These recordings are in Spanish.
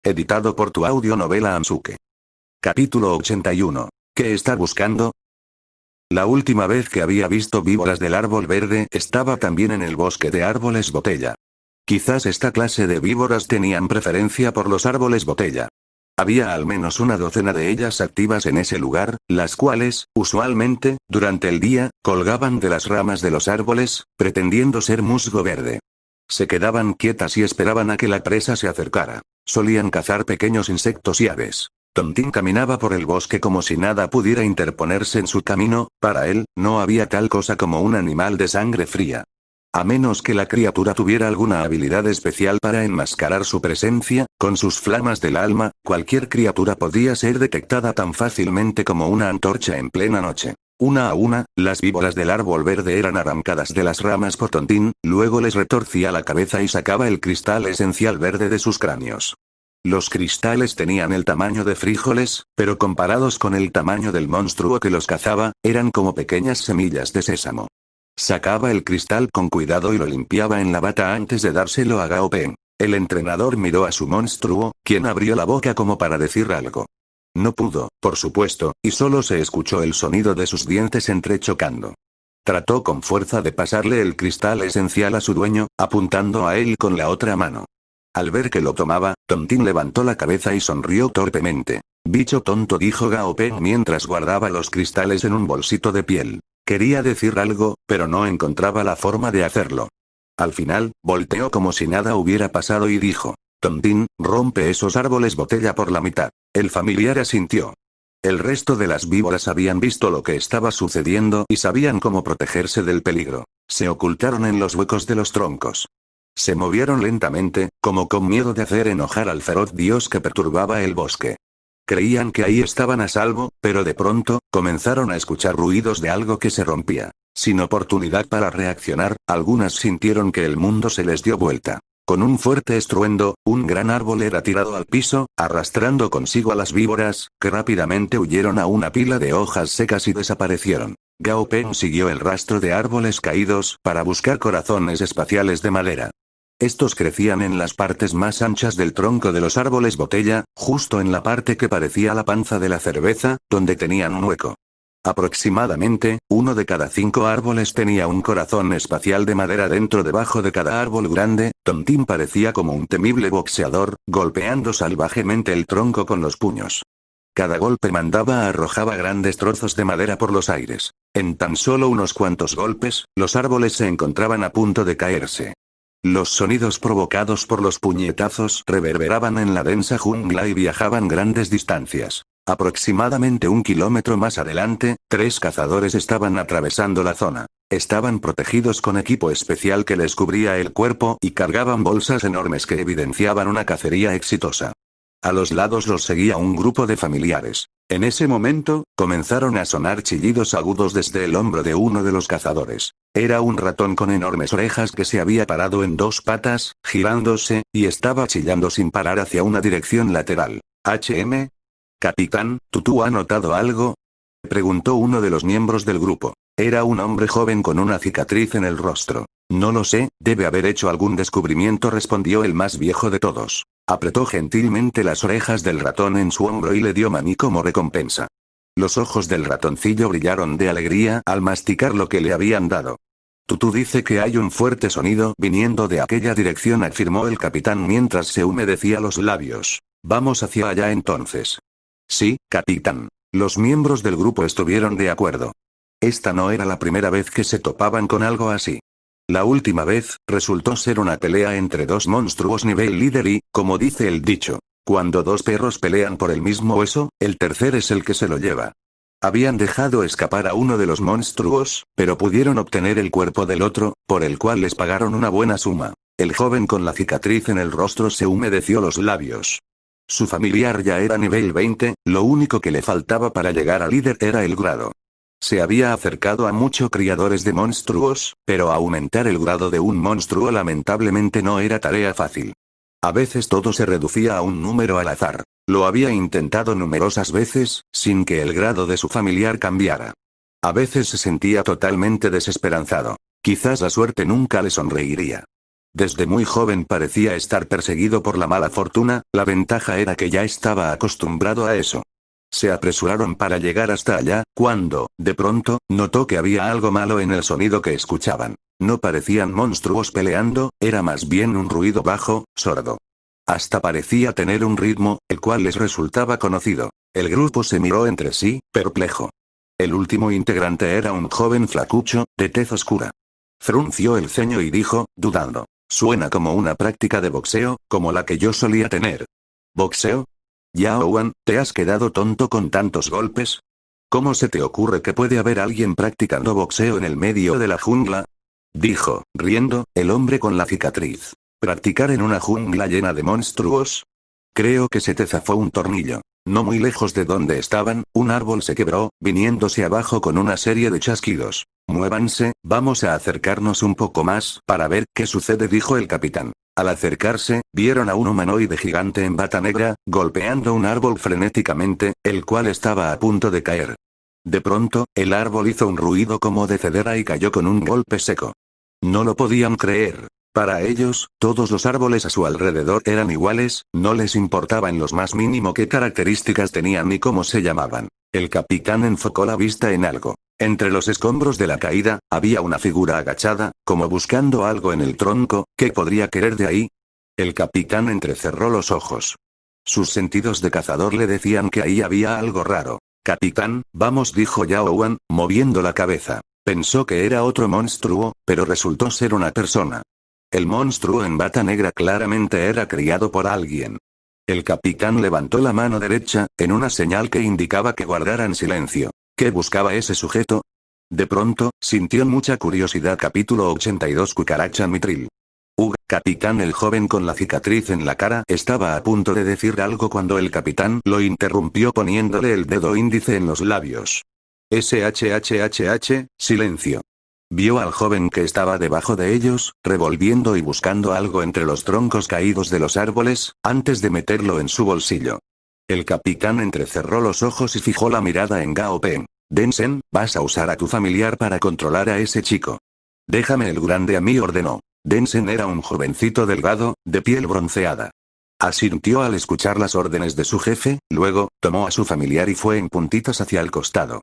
Editado por tu audionovela Ansuke. Capítulo 81. ¿Qué está buscando? La última vez que había visto víboras del árbol verde estaba también en el bosque de árboles botella. Quizás esta clase de víboras tenían preferencia por los árboles botella. Había al menos una docena de ellas activas en ese lugar, las cuales, usualmente, durante el día, colgaban de las ramas de los árboles, pretendiendo ser musgo verde. Se quedaban quietas y esperaban a que la presa se acercara. Solían cazar pequeños insectos y aves. Tontín caminaba por el bosque como si nada pudiera interponerse en su camino. Para él, no había tal cosa como un animal de sangre fría. A menos que la criatura tuviera alguna habilidad especial para enmascarar su presencia, con sus flamas del alma, cualquier criatura podía ser detectada tan fácilmente como una antorcha en plena noche. Una a una, las víboras del árbol verde eran arrancadas de las ramas por Tontín, luego les retorcía la cabeza y sacaba el cristal esencial verde de sus cráneos. Los cristales tenían el tamaño de frijoles, pero comparados con el tamaño del monstruo que los cazaba, eran como pequeñas semillas de sésamo. Sacaba el cristal con cuidado y lo limpiaba en la bata antes de dárselo a Gao Peng. El entrenador miró a su monstruo, quien abrió la boca como para decir algo. No pudo, por supuesto, y solo se escuchó el sonido de sus dientes entrechocando. Trató con fuerza de pasarle el cristal esencial a su dueño, apuntando a él con la otra mano. Al ver que lo tomaba, Tontín levantó la cabeza y sonrió torpemente. Bicho tonto, dijo Gao Peng mientras guardaba los cristales en un bolsito de piel. Quería decir algo, pero no encontraba la forma de hacerlo. Al final, volteó como si nada hubiera pasado y dijo: Tontín, rompe esos árboles botella por la mitad. El familiar asintió. El resto de las víboras habían visto lo que estaba sucediendo y sabían cómo protegerse del peligro. Se ocultaron en los huecos de los troncos. Se movieron lentamente, como con miedo de hacer enojar al feroz dios que perturbaba el bosque. Creían que ahí estaban a salvo, pero de pronto, comenzaron a escuchar ruidos de algo que se rompía. Sin oportunidad para reaccionar, algunas sintieron que el mundo se les dio vuelta. Con un fuerte estruendo, un gran árbol era tirado al piso, arrastrando consigo a las víboras, que rápidamente huyeron a una pila de hojas secas y desaparecieron. Gao Peng siguió el rastro de árboles caídos para buscar corazones espaciales de madera. Estos crecían en las partes más anchas del tronco de los árboles botella, justo en la parte que parecía la panza de la cerveza, donde tenían un hueco. Aproximadamente, 1 de cada 5 árboles tenía un corazón espacial de madera dentro debajo de cada árbol grande. Tontín parecía como un temible boxeador, golpeando salvajemente el tronco con los puños. Cada golpe arrojaba grandes trozos de madera por los aires. En tan solo unos cuantos golpes, los árboles se encontraban a punto de caerse. Los sonidos provocados por los puñetazos reverberaban en la densa jungla y viajaban grandes distancias. Aproximadamente 1 kilómetro más adelante, 3 cazadores estaban atravesando la zona. Estaban protegidos con equipo especial que les cubría el cuerpo y cargaban bolsas enormes que evidenciaban una cacería exitosa. A los lados los seguía un grupo de familiares. En ese momento, comenzaron a sonar chillidos agudos desde el hombro de uno de los cazadores. Era un ratón con enormes orejas que se había parado en 2 patas, girándose, y estaba chillando sin parar hacia una dirección lateral. Capitán, ¿tú ha notado algo? Preguntó uno de los miembros del grupo. Era un hombre joven con una cicatriz en el rostro. No lo sé, debe haber hecho algún descubrimiento, respondió el más viejo de todos. Apretó gentilmente las orejas del ratón en su hombro y le dio maní como recompensa. Los ojos del ratoncillo brillaron de alegría al masticar lo que le habían dado. Tú dice que hay un fuerte sonido viniendo de aquella dirección, afirmó el capitán mientras se humedecía los labios. Vamos hacia allá entonces. Sí, capitán. Los miembros del grupo estuvieron de acuerdo. Esta no era la primera vez que se topaban con algo así. La última vez, resultó ser una pelea entre 2 monstruos nivel líder y, como dice el dicho, cuando 2 perros pelean por el mismo hueso, el tercer es el que se lo lleva. Habían dejado escapar a uno de los monstruos, pero pudieron obtener el cuerpo del otro, por el cual les pagaron una buena suma. El joven con la cicatriz en el rostro se humedeció los labios. Su familiar ya era nivel 20, lo único que le faltaba para llegar a líder era el grado. Se había acercado a muchos criadores de monstruos, pero aumentar el grado de un monstruo lamentablemente no era tarea fácil. A veces todo se reducía a un número al azar. Lo había intentado numerosas veces, sin que el grado de su familiar cambiara. A veces se sentía totalmente desesperanzado. Quizás la suerte nunca le sonreiría. Desde muy joven parecía estar perseguido por la mala fortuna, la ventaja era que ya estaba acostumbrado a eso. Se apresuraron para llegar hasta allá, cuando, de pronto, notó que había algo malo en el sonido que escuchaban. No parecían monstruos peleando, era más bien un ruido bajo, sordo. Hasta parecía tener un ritmo, el cual les resultaba conocido. El grupo se miró entre sí, perplejo. El último integrante era un joven flacucho, de tez oscura. Frunció el ceño y dijo, dudando. Suena como una práctica de boxeo, como la que yo solía tener. ¿Boxeo? Yao Wan, ¿te has quedado tonto con tantos golpes? ¿Cómo se te ocurre que puede haber alguien practicando boxeo en el medio de la jungla? Dijo, riendo, el hombre con la cicatriz. ¿Practicar en una jungla llena de monstruos? Creo que se te zafó un tornillo. No muy lejos de donde estaban, un árbol se quebró, viniéndose abajo con una serie de chasquidos. Muévanse, vamos a acercarnos un poco más, para ver qué sucede, dijo el capitán. Al acercarse, vieron a un humanoide gigante en bata negra, golpeando un árbol frenéticamente, el cual estaba a punto de caer. De pronto, el árbol hizo un ruido como de cedera y cayó con un golpe seco. No lo podían creer. Para ellos, todos los árboles a su alrededor eran iguales, no les importaba en lo más mínimo qué características tenían ni cómo se llamaban. El capitán enfocó la vista en algo. Entre los escombros de la caída, había una figura agachada, como buscando algo en el tronco. ¿Qué podría querer de ahí? El capitán entrecerró los ojos. Sus sentidos de cazador le decían que ahí había algo raro. Capitán, vamos, dijo Yao Wan, moviendo la cabeza. Pensó que era otro monstruo, pero resultó ser una persona. El monstruo en bata negra claramente era criado por alguien. El capitán levantó la mano derecha, en una señal que indicaba que guardaran silencio. ¿Qué buscaba ese sujeto? De pronto, sintió mucha curiosidad. Capítulo 82. Cucaracha Mitril. Capitán. El joven con la cicatriz en la cara estaba a punto de decir algo cuando el capitán lo interrumpió poniéndole el dedo índice en los labios. Silencio. Vio al joven que estaba debajo de ellos, revolviendo y buscando algo entre los troncos caídos de los árboles, antes de meterlo en su bolsillo. El capitán entrecerró los ojos y fijó la mirada en Gao Peng. Densen, vas a usar a tu familiar para controlar a ese chico. Déjame el grande a mí, ordenó. Densen era un jovencito delgado, de piel bronceada. Asintió al escuchar las órdenes de su jefe, luego, tomó a su familiar y fue en puntitas hacia el costado.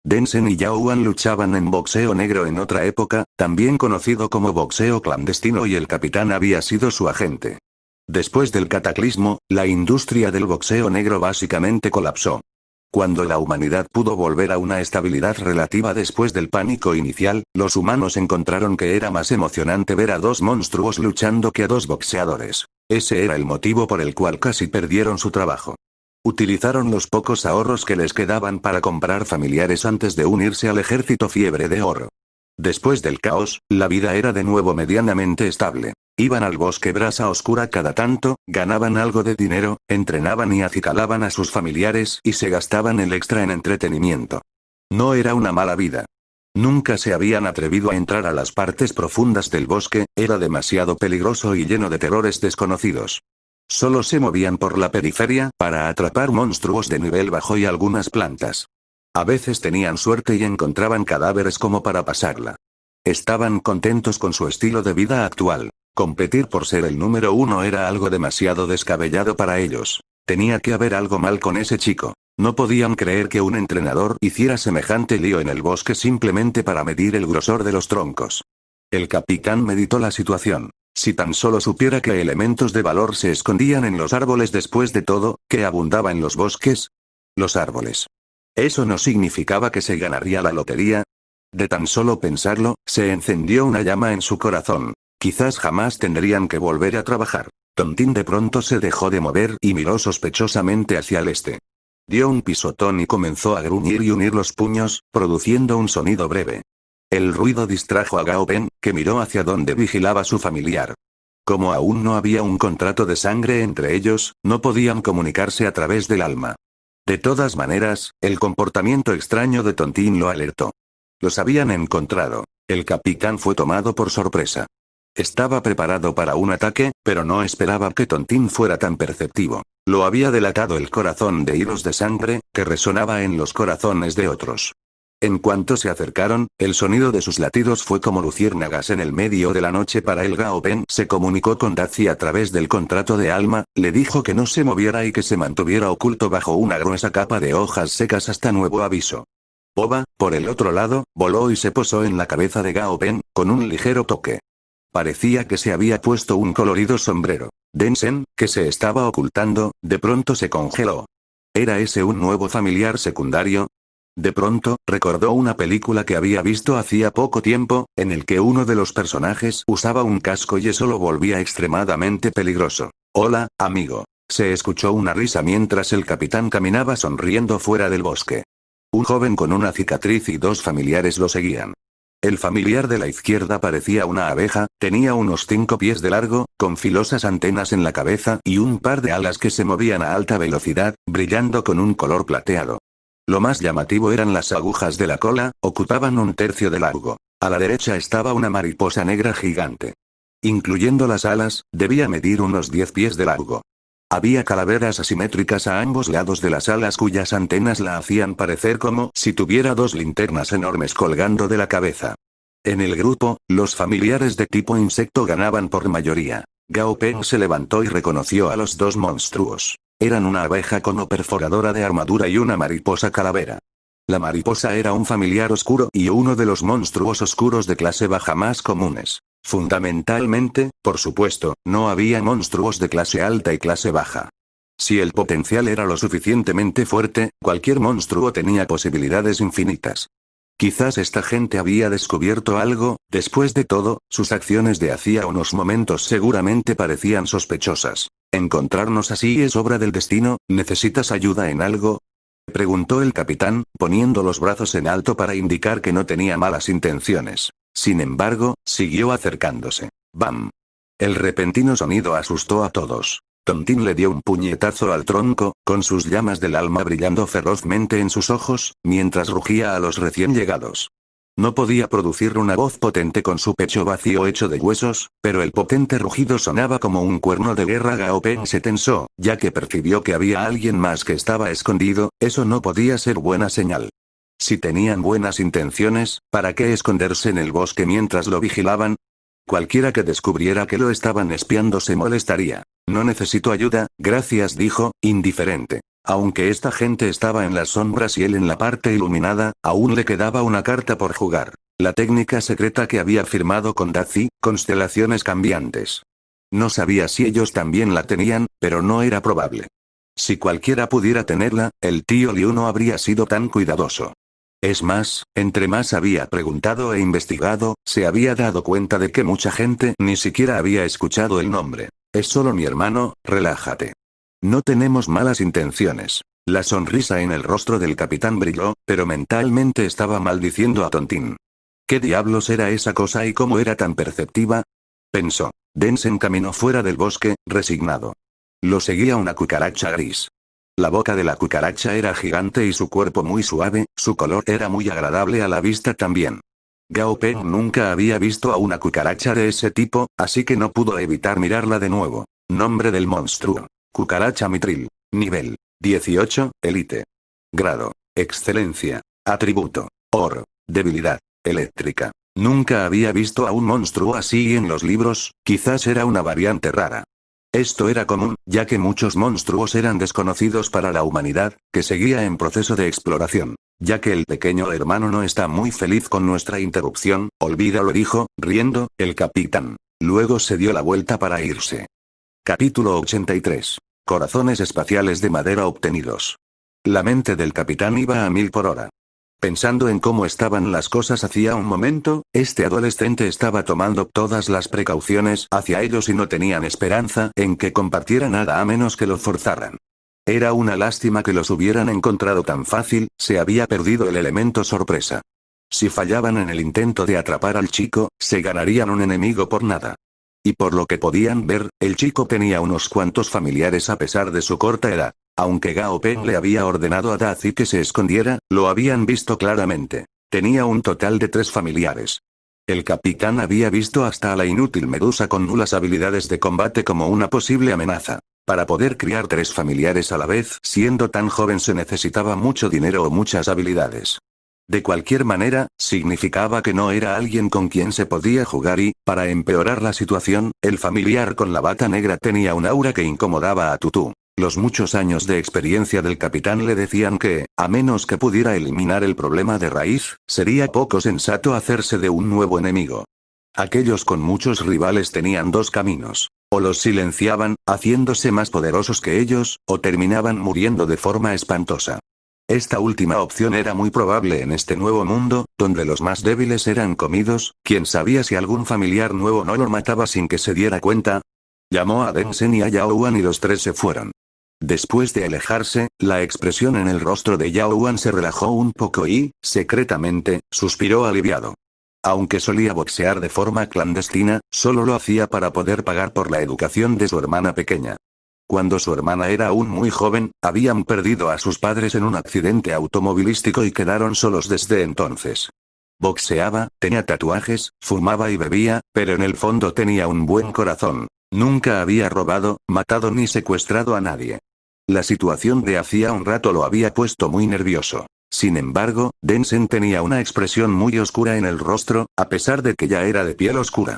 Densen y Yao Wan luchaban en boxeo negro en otra época, también conocido como boxeo clandestino, y el capitán había sido su agente. Después del cataclismo, la industria del boxeo negro básicamente colapsó. Cuando la humanidad pudo volver a una estabilidad relativa después del pánico inicial, los humanos encontraron que era más emocionante ver a dos monstruos luchando que a dos boxeadores. Ese era el motivo por el cual casi perdieron su trabajo. Utilizaron los pocos ahorros que les quedaban para comprar familiares antes de unirse al ejército Fiebre de Oro. Después del caos, la vida era de nuevo medianamente estable. Iban al bosque Brasa Oscura cada tanto, ganaban algo de dinero, entrenaban y acicalaban a sus familiares y se gastaban el extra en entretenimiento. No era una mala vida. Nunca se habían atrevido a entrar a las partes profundas del bosque, era demasiado peligroso y lleno de terrores desconocidos. Solo se movían por la periferia, para atrapar monstruos de nivel bajo y algunas plantas. A veces tenían suerte y encontraban cadáveres como para pasarla. Estaban contentos con su estilo de vida actual. Competir por ser el número uno era algo demasiado descabellado para ellos. Tenía que haber algo mal con ese chico. No podían creer que un entrenador hiciera semejante lío en el bosque simplemente para medir el grosor de los troncos. El capitán meditó la situación. Si tan solo supiera qué elementos de valor se escondían en los árboles después de todo, que abundaba en los bosques. Los árboles. ¿Eso no significaba que se ganaría la lotería? De tan solo pensarlo, se encendió una llama en su corazón. Quizás jamás tendrían que volver a trabajar. Tontín de pronto se dejó de mover y miró sospechosamente hacia el este. Dio un pisotón y comenzó a gruñir y unir los puños, produciendo un sonido breve. El ruido distrajo a Gao Peng, que miró hacia donde vigilaba su familiar. Como aún no había un contrato de sangre entre ellos, no podían comunicarse a través del alma. De todas maneras, el comportamiento extraño de Tontín lo alertó. Los habían encontrado. El capitán fue tomado por sorpresa. Estaba preparado para un ataque, pero no esperaba que Tontín fuera tan perceptivo. Lo había delatado el corazón de hilos de sangre, que resonaba en los corazones de otros. En cuanto se acercaron, el sonido de sus latidos fue como luciérnagas en el medio de la noche para el Gao Peng. Se comunicó con Dazi a través del contrato de alma, le dijo que no se moviera y que se mantuviera oculto bajo una gruesa capa de hojas secas hasta nuevo aviso. Oba, por el otro lado, voló y se posó en la cabeza de Gao Peng, con un ligero toque. Parecía que se había puesto un colorido sombrero. Densen, que se estaba ocultando, de pronto se congeló. ¿Era ese un nuevo familiar secundario? De pronto, recordó una película que había visto hacía poco tiempo, en el que uno de los personajes usaba un casco y eso lo volvía extremadamente peligroso. Hola, amigo. Se escuchó una risa mientras el capitán caminaba sonriendo fuera del bosque. Un joven con una cicatriz y dos familiares lo seguían. El familiar de la izquierda parecía una abeja, tenía unos 5 pies de largo, con filosas antenas en la cabeza y un par de alas que se movían a alta velocidad, brillando con un color plateado. Lo más llamativo eran las agujas de la cola, ocupaban 1/3 de largo. A la derecha estaba una mariposa negra gigante. Incluyendo las alas, debía medir unos 10 pies de largo. Había calaveras asimétricas a ambos lados de las alas cuyas antenas la hacían parecer como si tuviera 2 linternas enormes colgando de la cabeza. En el grupo, los familiares de tipo insecto ganaban por mayoría. Gao Peng se levantó y reconoció a los 2 monstruos. Eran una abeja cono perforadora de armadura y una mariposa calavera. La mariposa era un familiar oscuro y uno de los monstruos oscuros de clase baja más comunes. Fundamentalmente, por supuesto, no había monstruos de clase alta y clase baja. Si el potencial era lo suficientemente fuerte, cualquier monstruo tenía posibilidades infinitas. Quizás esta gente había descubierto algo, después de todo, sus acciones de hacía unos momentos seguramente parecían sospechosas. ¿Encontrarnos así es obra del destino? ¿Necesitas ayuda en algo?, preguntó el capitán, poniendo los brazos en alto para indicar que no tenía malas intenciones. Sin embargo, siguió acercándose. ¡Bam! El repentino sonido asustó a todos. Tontín le dio un puñetazo al tronco, con sus llamas del alma brillando ferozmente en sus ojos, mientras rugía a los recién llegados. No podía producir una voz potente con su pecho vacío hecho de huesos, pero el potente rugido sonaba como un cuerno de guerra. Gao Peng se tensó, ya que percibió que había alguien más que estaba escondido. Eso no podía ser buena señal. Si tenían buenas intenciones, ¿para qué esconderse en el bosque mientras lo vigilaban? Cualquiera que descubriera que lo estaban espiando se molestaría. No necesito ayuda, gracias, dijo, indiferente. Aunque esta gente estaba en las sombras y él en la parte iluminada, aún le quedaba una carta por jugar. La técnica secreta que había firmado con Dazi, constelaciones cambiantes. No sabía si ellos también la tenían, pero no era probable. Si cualquiera pudiera tenerla, el tío Liu no habría sido tan cuidadoso. Es más, entre más había preguntado e investigado, se había dado cuenta de que mucha gente ni siquiera había escuchado el nombre. Es solo mi hermano, relájate. No tenemos malas intenciones. La sonrisa en el rostro del capitán brilló, pero mentalmente estaba maldiciendo a Tontín. ¿Qué diablos era esa cosa y cómo era tan perceptiva?, pensó. Densen caminó fuera del bosque, resignado. Lo seguía una cucaracha gris. La boca de la cucaracha era gigante y su cuerpo muy suave, su color era muy agradable a la vista también. Gao Peng nunca había visto a una cucaracha de ese tipo, así que no pudo evitar mirarla de nuevo. Nombre del monstruo. Cucaracha mitril. Nivel 18, Elite. Grado. Excelencia. Atributo. Oro. Debilidad. Eléctrica. Nunca había visto a un monstruo así en los libros, quizás era una variante rara. Esto era común, ya que muchos monstruos eran desconocidos para la humanidad, que seguía en proceso de exploración. Ya que el pequeño hermano no está muy feliz con nuestra interrupción, olvídalo, dijo, riendo, el capitán. Luego se dio la vuelta para irse. Capítulo 83. Corazones espaciales de madera obtenidos. La mente del capitán iba a 1000 por hora. Pensando en cómo estaban las cosas hacía un momento, este adolescente estaba tomando todas las precauciones hacia ellos y no tenían esperanza en que compartiera nada a menos que lo forzaran. Era una lástima que los hubieran encontrado tan fácil, se había perdido el elemento sorpresa. Si fallaban en el intento de atrapar al chico, se ganarían un enemigo por nada. Y por lo que podían ver, el chico tenía unos cuantos familiares a pesar de su corta edad. Aunque Gao Peng le había ordenado a Dazi que se escondiera, lo habían visto claramente. Tenía un total de 3 familiares. El capitán había visto hasta a la inútil medusa con nulas habilidades de combate como una posible amenaza. Para poder criar 3 familiares a la vez siendo tan joven se necesitaba mucho dinero o muchas habilidades. De cualquier manera, significaba que no era alguien con quien se podía jugar y, para empeorar la situación, el familiar con la bata negra tenía un aura que incomodaba a Tutú. Los muchos años de experiencia del capitán le decían que, a menos que pudiera eliminar el problema de raíz, sería poco sensato hacerse de un nuevo enemigo. Aquellos con muchos rivales tenían dos caminos. O los silenciaban, haciéndose más poderosos que ellos, o terminaban muriendo de forma espantosa. Esta última opción era muy probable en este nuevo mundo, donde los más débiles eran comidos. ¿Quién sabía si algún familiar nuevo no lo mataba sin que se diera cuenta? Llamó a Densen y a Yao Wan y los tres se fueron. Después de alejarse, la expresión en el rostro de Yao Wan se relajó un poco y, secretamente, suspiró aliviado. Aunque solía boxear de forma clandestina, solo lo hacía para poder pagar por la educación de su hermana pequeña. Cuando su hermana era aún muy joven, habían perdido a sus padres en un accidente automovilístico y quedaron solos desde entonces. Boxeaba, tenía tatuajes, fumaba y bebía, pero en el fondo tenía un buen corazón. Nunca había robado, matado ni secuestrado a nadie. La situación de hacía un rato lo había puesto muy nervioso. Sin embargo, Densen tenía una expresión muy oscura en el rostro, a pesar de que ya era de piel oscura.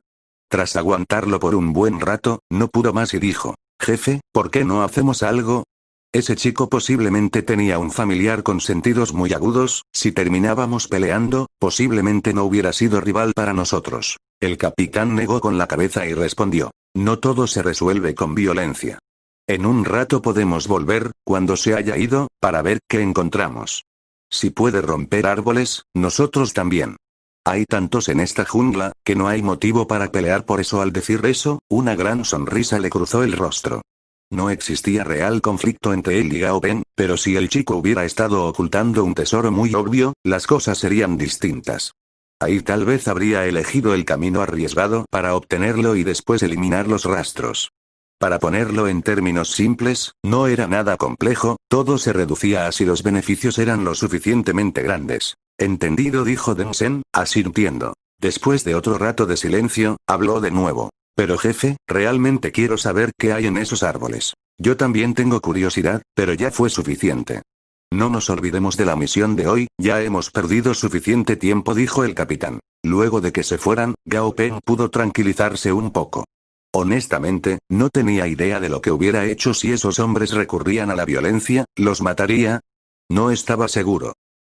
Tras aguantarlo por un buen rato, no pudo más y dijo: «Jefe, ¿por qué no hacemos algo?» Ese chico posiblemente tenía un familiar con sentidos muy agudos. Si terminábamos peleando, posiblemente no hubiera sido rival para nosotros. El capitán negó con la cabeza y respondió: «No todo se resuelve con violencia. En un rato podemos volver, cuando se haya ido, para ver qué encontramos. Si puede romper árboles, nosotros también. Hay tantos en esta jungla, que no hay motivo para pelear». Por eso, al decir eso, una gran sonrisa le cruzó el rostro. No existía real conflicto entre él y Gao Peng, pero si el chico hubiera estado ocultando un tesoro muy obvio, las cosas serían distintas. Ahí tal vez habría elegido el camino arriesgado para obtenerlo y después eliminar los rastros. Para ponerlo en términos simples, no era nada complejo, todo se reducía a si los beneficios eran lo suficientemente grandes. «Entendido», dijo Densen, asintiendo. Después de otro rato de silencio, habló de nuevo. «Pero jefe, realmente quiero saber qué hay en esos árboles. Yo también tengo curiosidad, pero ya fue suficiente. No nos olvidemos de la misión de hoy, ya hemos perdido suficiente tiempo», dijo el capitán. Luego de que se fueran, Gao Peng pudo tranquilizarse un poco. Honestamente, no tenía idea de lo que hubiera hecho si esos hombres recurrían a la violencia. ¿Los mataría? No estaba seguro.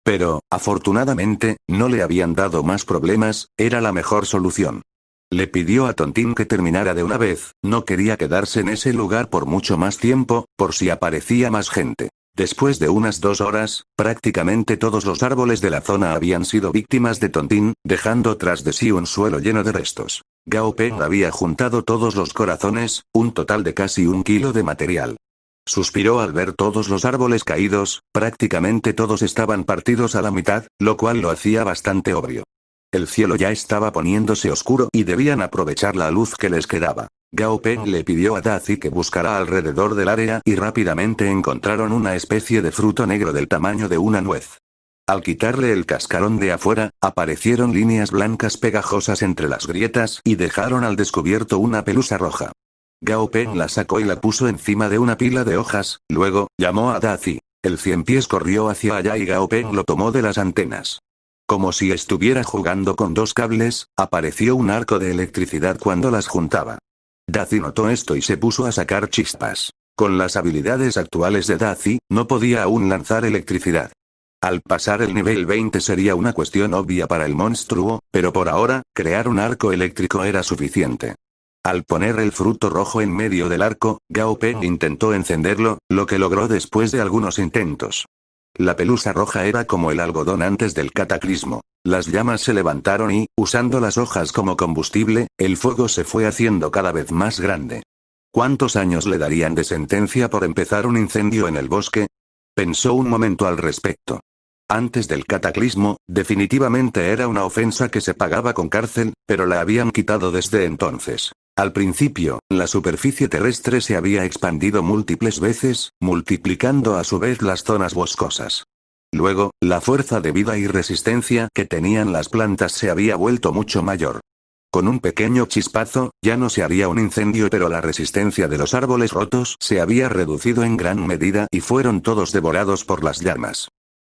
Pero, afortunadamente, no le habían dado más problemas, era la mejor solución. Le pidió a Tontín que terminara de una vez, no quería quedarse en ese lugar por mucho más tiempo, por si aparecía más gente. Después de unas 2 horas, prácticamente todos los árboles de la zona habían sido víctimas de Tontín, dejando tras de sí un suelo lleno de restos. Gao Peng había juntado todos los corazones, un total de casi 1 kilo de material. Suspiró al ver todos los árboles caídos, prácticamente todos estaban partidos a la mitad, lo cual lo hacía bastante obvio. El cielo ya estaba poniéndose oscuro y debían aprovechar la luz que les quedaba. Gao Peng le pidió a Dazi que buscara alrededor del área y rápidamente encontraron una especie de fruto negro del tamaño de una nuez. Al quitarle el cascarón de afuera, aparecieron líneas blancas pegajosas entre las grietas y dejaron al descubierto una pelusa roja. Gao Peng la sacó y la puso encima de una pila de hojas, luego, llamó a Dazi. El 100 pies corrió hacia allá y Gao Peng lo tomó de las antenas. Como si estuviera jugando con 2 cables, apareció un arco de electricidad cuando las juntaba. Dazi notó esto y se puso a sacar chispas. Con las habilidades actuales de Dazi, no podía aún lanzar electricidad. Al pasar el nivel 20 sería una cuestión obvia para el monstruo, pero por ahora, crear un arco eléctrico era suficiente. Al poner el fruto rojo en medio del arco, Gao Peng intentó encenderlo, lo que logró después de algunos intentos. La pelusa roja era como el algodón antes del cataclismo. Las llamas se levantaron y, usando las hojas como combustible, el fuego se fue haciendo cada vez más grande. ¿Cuántos años le darían de sentencia por empezar un incendio en el bosque? Pensó un momento al respecto. Antes del cataclismo, definitivamente era una ofensa que se pagaba con cárcel, pero la habían quitado desde entonces. Al principio, la superficie terrestre se había expandido múltiples veces, multiplicando a su vez las zonas boscosas. Luego, la fuerza de vida y resistencia que tenían las plantas se había vuelto mucho mayor. Con un pequeño chispazo, ya no se haría un incendio, pero la resistencia de los árboles rotos se había reducido en gran medida y fueron todos devorados por las llamas.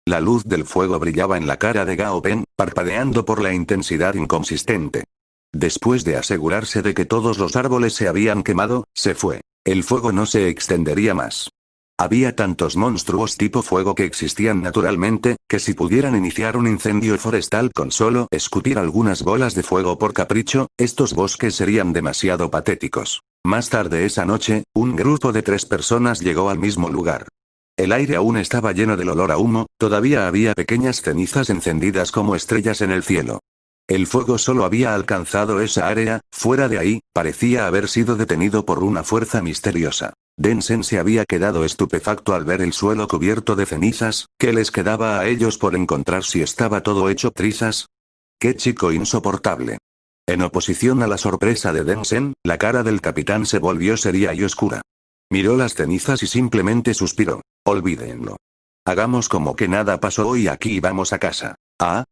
La luz del fuego brillaba en la cara de Gao Peng, parpadeando por la intensidad inconsistente. Después de asegurarse de que todos los árboles se habían quemado, se fue. El fuego no se extendería más. Había tantos monstruos tipo fuego que existían naturalmente, que si pudieran iniciar un incendio forestal con solo escupir algunas bolas de fuego por capricho, estos bosques serían demasiado patéticos. Más tarde esa noche, un grupo de 3 personas llegó al mismo lugar. El aire aún estaba lleno del olor a humo, todavía había pequeñas cenizas encendidas como estrellas en el cielo. El fuego solo había alcanzado esa área, fuera de ahí, parecía haber sido detenido por una fuerza misteriosa. Densen se había quedado estupefacto al ver el suelo cubierto de cenizas. ¿Qué les quedaba a ellos por encontrar si estaba todo hecho trizas? ¡Qué chico insoportable! En oposición a la sorpresa de Densen, la cara del capitán se volvió seria y oscura. Miró las cenizas y simplemente suspiró. Olvídenlo. Hagamos como que nada pasó y aquí vamos a casa. ¿Ah?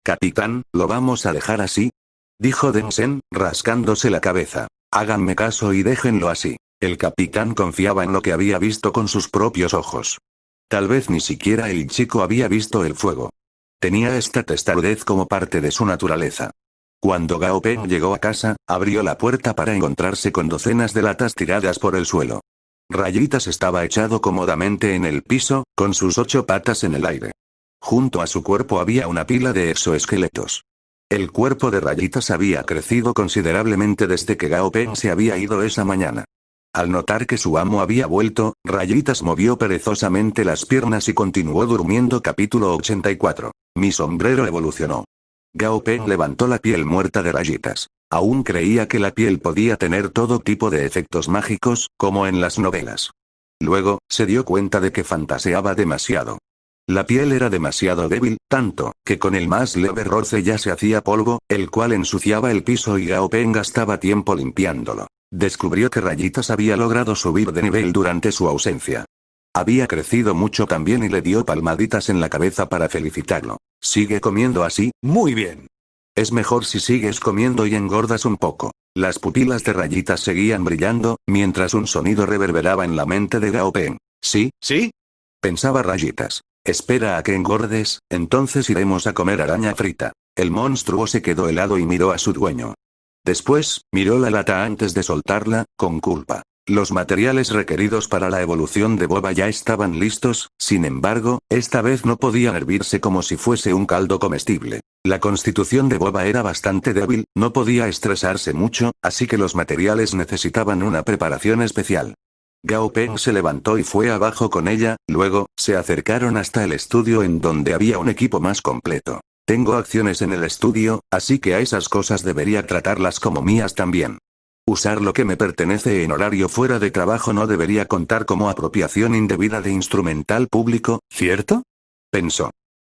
Capitán, ¿lo vamos a dejar así? Dijo Densen, rascándose la cabeza. Háganme caso y déjenlo así. El capitán confiaba en lo que había visto con sus propios ojos. Tal vez ni siquiera el chico había visto el fuego. Tenía esta testarudez como parte de su naturaleza. Cuando Gao Peng llegó a casa, abrió la puerta para encontrarse con docenas de latas tiradas por el suelo. Rayitas estaba echado cómodamente en el piso, con sus 8 patas en el aire. Junto a su cuerpo había una pila de exoesqueletos. El cuerpo de Rayitas había crecido considerablemente desde que Gao Peng se había ido esa mañana. Al notar que su amo había vuelto, Rayitas movió perezosamente las piernas y continuó durmiendo. Capítulo 84. Mi sombrero evolucionó. Gao Peng levantó la piel muerta de Rayitas. Aún creía que la piel podía tener todo tipo de efectos mágicos, como en las novelas. Luego, se dio cuenta de que fantaseaba demasiado. La piel era demasiado débil, tanto, que con el más leve roce ya se hacía polvo, el cual ensuciaba el piso y Gao Peng gastaba tiempo limpiándolo. Descubrió que Rayitas había logrado subir de nivel durante su ausencia. Había crecido mucho también y le dio palmaditas en la cabeza para felicitarlo. ¿Sigue comiendo así? Muy bien. Es mejor si sigues comiendo y engordas un poco. Las pupilas de Rayitas seguían brillando, mientras un sonido reverberaba en la mente de Gao Peng. ¿Sí? ¿Sí? Pensaba Rayitas. Espera a que engordes, entonces iremos a comer araña frita. El monstruo se quedó helado y miró a su dueño. Después, miró la lata antes de soltarla, con culpa. Los materiales requeridos para la evolución de Boba ya estaban listos, sin embargo, esta vez no podían hervirse como si fuese un caldo comestible. La constitución de Boba era bastante débil, no podía estresarse mucho, así que los materiales necesitaban una preparación especial. Gao Peng se levantó y fue abajo con ella, luego, se acercaron hasta el estudio en donde había un equipo más completo. Tengo acciones en el estudio, así que a esas cosas debería tratarlas como mías también. Usar lo que me pertenece en horario fuera de trabajo no debería contar como apropiación indebida de instrumental público, ¿cierto? Pensó.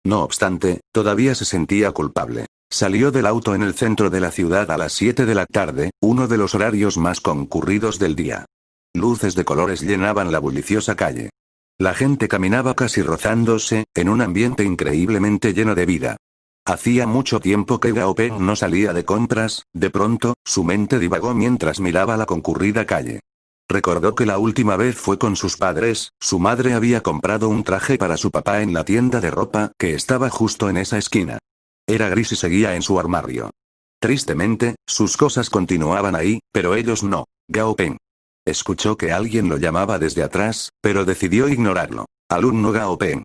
No obstante, todavía se sentía culpable. Salió del auto en el centro de la ciudad a las 7 de la tarde, uno de los horarios más concurridos del día. Luces de colores llenaban la bulliciosa calle. La gente caminaba casi rozándose, en un ambiente increíblemente lleno de vida. Hacía mucho tiempo que Gao Peng no salía de compras. De pronto, su mente divagó mientras miraba la concurrida calle. Recordó que la última vez fue con sus padres. Su madre había comprado un traje para su papá en la tienda de ropa que estaba justo en esa esquina. Era gris y seguía en su armario. Tristemente, sus cosas continuaban ahí, pero ellos no. Gao Peng escuchó que alguien lo llamaba desde atrás, pero decidió ignorarlo. Alumno Gao Peng.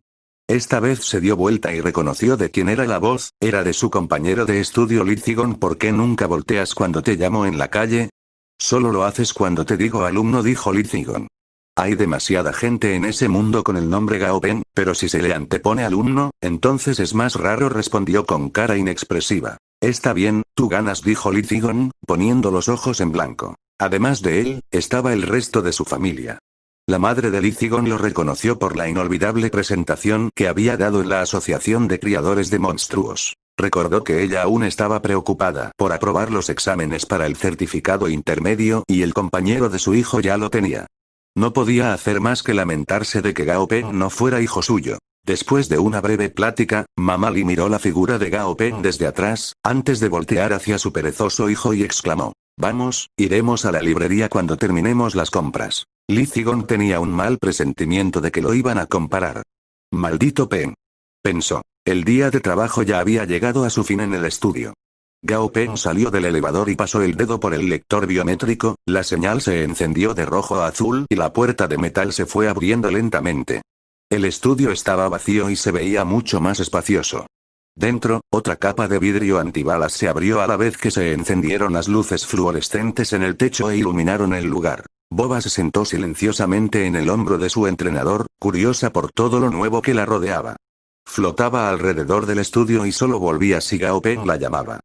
Esta vez se dio vuelta y reconoció de quién era la voz. Era de su compañero de estudio Li Zigon. ¿Por qué nunca volteas cuando te llamo en la calle? Solo lo haces cuando te digo alumno, dijo Li Zigon. Hay demasiada gente en ese mundo con el nombre Gao Peng, pero si se le antepone alumno, entonces es más raro, respondió con cara inexpresiva. Está bien, tú ganas, dijo Li Zigon, poniendo los ojos en blanco. Además de él, estaba el resto de su familia. La madre de Li Zigon lo reconoció por la inolvidable presentación que había dado en la Asociación de Criadores de Monstruos. Recordó que ella aún estaba preocupada por aprobar los exámenes para el certificado intermedio y el compañero de su hijo ya lo tenía. No podía hacer más que lamentarse de que Gao Peng no fuera hijo suyo. Después de una breve plática, Mamá Li miró la figura de Gao Peng desde atrás, antes de voltear hacia su perezoso hijo y exclamó. Vamos, iremos a la librería cuando terminemos las compras. Li Zigon tenía un mal presentimiento de que lo iban a comparar. Maldito Peng. pensó. El día de trabajo ya había llegado a su fin en el estudio. Gao Peng salió del elevador y pasó el dedo por el lector biométrico, la señal se encendió de rojo a azul y la puerta de metal se fue abriendo lentamente. El estudio estaba vacío y se veía mucho más espacioso. Dentro, otra capa de vidrio antibalas se abrió a la vez que se encendieron las luces fluorescentes en el techo e iluminaron el lugar. Boba se sentó silenciosamente en el hombro de su entrenador, curiosa por todo lo nuevo que la rodeaba. Flotaba alrededor del estudio y solo volvía si Gao Peng la llamaba.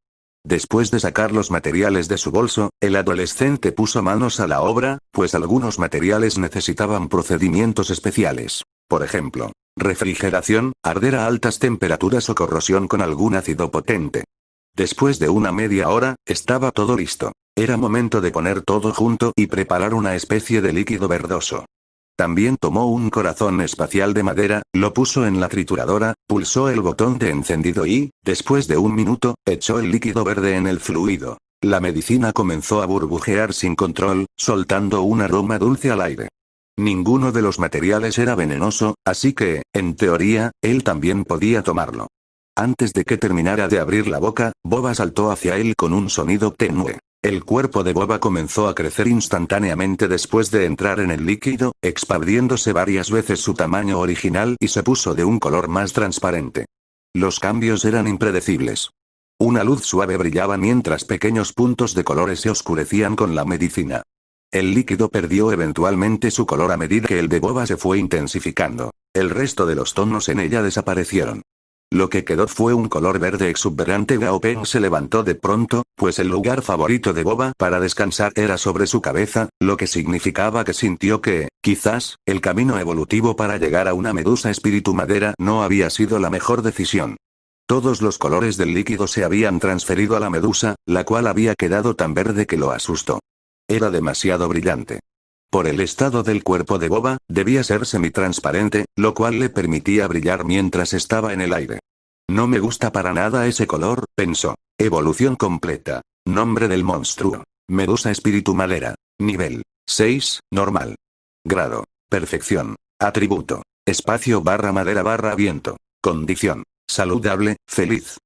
Después de sacar los materiales de su bolso, el adolescente puso manos a la obra, pues algunos materiales necesitaban procedimientos especiales. Por ejemplo, refrigeración, arder a altas temperaturas o corrosión con algún ácido potente. Después de una media hora, estaba todo listo. Era momento de poner todo junto y preparar una especie de líquido verdoso. También tomó un corazón espacial de madera, lo puso en la trituradora, pulsó el botón de encendido y, después de un minuto, echó el líquido verde en el fluido. La medicina comenzó a burbujear sin control, soltando un aroma dulce al aire. Ninguno de los materiales era venenoso, así que, en teoría, él también podía tomarlo. Antes de que terminara de abrir la boca, Boba saltó hacia él con un sonido tenue. El cuerpo de Boba comenzó a crecer instantáneamente después de entrar en el líquido, expandiéndose varias veces su tamaño original y se puso de un color más transparente. Los cambios eran impredecibles. Una luz suave brillaba mientras pequeños puntos de colores se oscurecían con la medicina. El líquido perdió eventualmente su color a medida que el de Boba se fue intensificando. El resto de los tonos en ella desaparecieron. Lo que quedó fue un color verde exuberante. Gao Peng se levantó de pronto, pues el lugar favorito de Boba para descansar era sobre su cabeza, lo que significaba que sintió que, quizás, el camino evolutivo para llegar a una medusa espíritu madera no había sido la mejor decisión. Todos los colores del líquido se habían transferido a la medusa, la cual había quedado tan verde que lo asustó. Era demasiado brillante. Por el estado del cuerpo de Boba, debía ser semitransparente, lo cual le permitía brillar mientras estaba en el aire. No me gusta para nada ese color, pensó. Evolución completa. Nombre del monstruo. Medusa espíritu madera. Nivel 6, normal. Grado. Perfección. Atributo. Espacio barra madera barra viento. Condición. Saludable, feliz.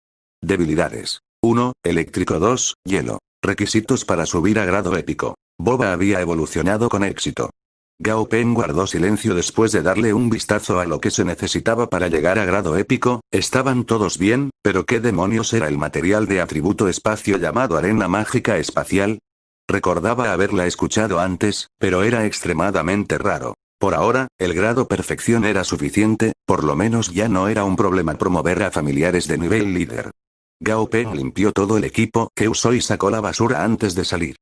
Debilidades. 1, eléctrico. 2, hielo. Requisitos para subir a grado épico. Boba había evolucionado con éxito. Gao Peng guardó silencio después de darle un vistazo a lo que se necesitaba para llegar a grado épico. Estaban todos bien, pero ¿qué demonios era el material de atributo espacio llamado arena mágica espacial? Recordaba haberla escuchado antes, pero era extremadamente raro. Por ahora, el grado perfección era suficiente, por lo menos ya no era un problema promover a familiares de nivel líder. Gao Peng limpió todo el equipo que usó y sacó la basura antes de salir.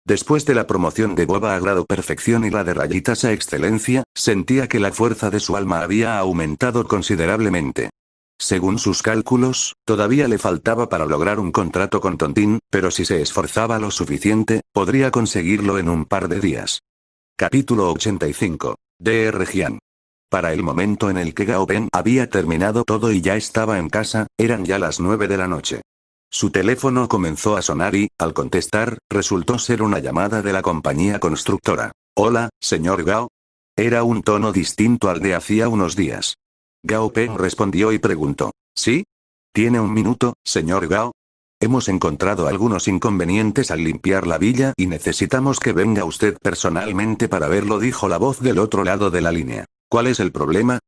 Después de la promoción de Boba a grado perfección y la de rayitas a excelencia, sentía que la fuerza de su alma había aumentado considerablemente. Según sus cálculos, todavía le faltaba para lograr un contrato con Tontín, pero si se esforzaba lo suficiente, podría conseguirlo en un par de días. Capítulo 85. Dr. Jian. Para el momento en el que Gao Peng había terminado todo y ya estaba en casa, eran ya las 9 de la noche. Su teléfono comenzó a sonar y, al contestar, resultó ser una llamada de la compañía constructora. Hola, señor Gao. Era un tono distinto al de hacía unos días. Gao Peng respondió y preguntó. ¿Sí? ¿Tiene un minuto, señor Gao? Hemos encontrado algunos inconvenientes al limpiar la villa y necesitamos que venga usted personalmente para verlo, dijo la voz del otro lado de la línea. ¿Cuál es el problema?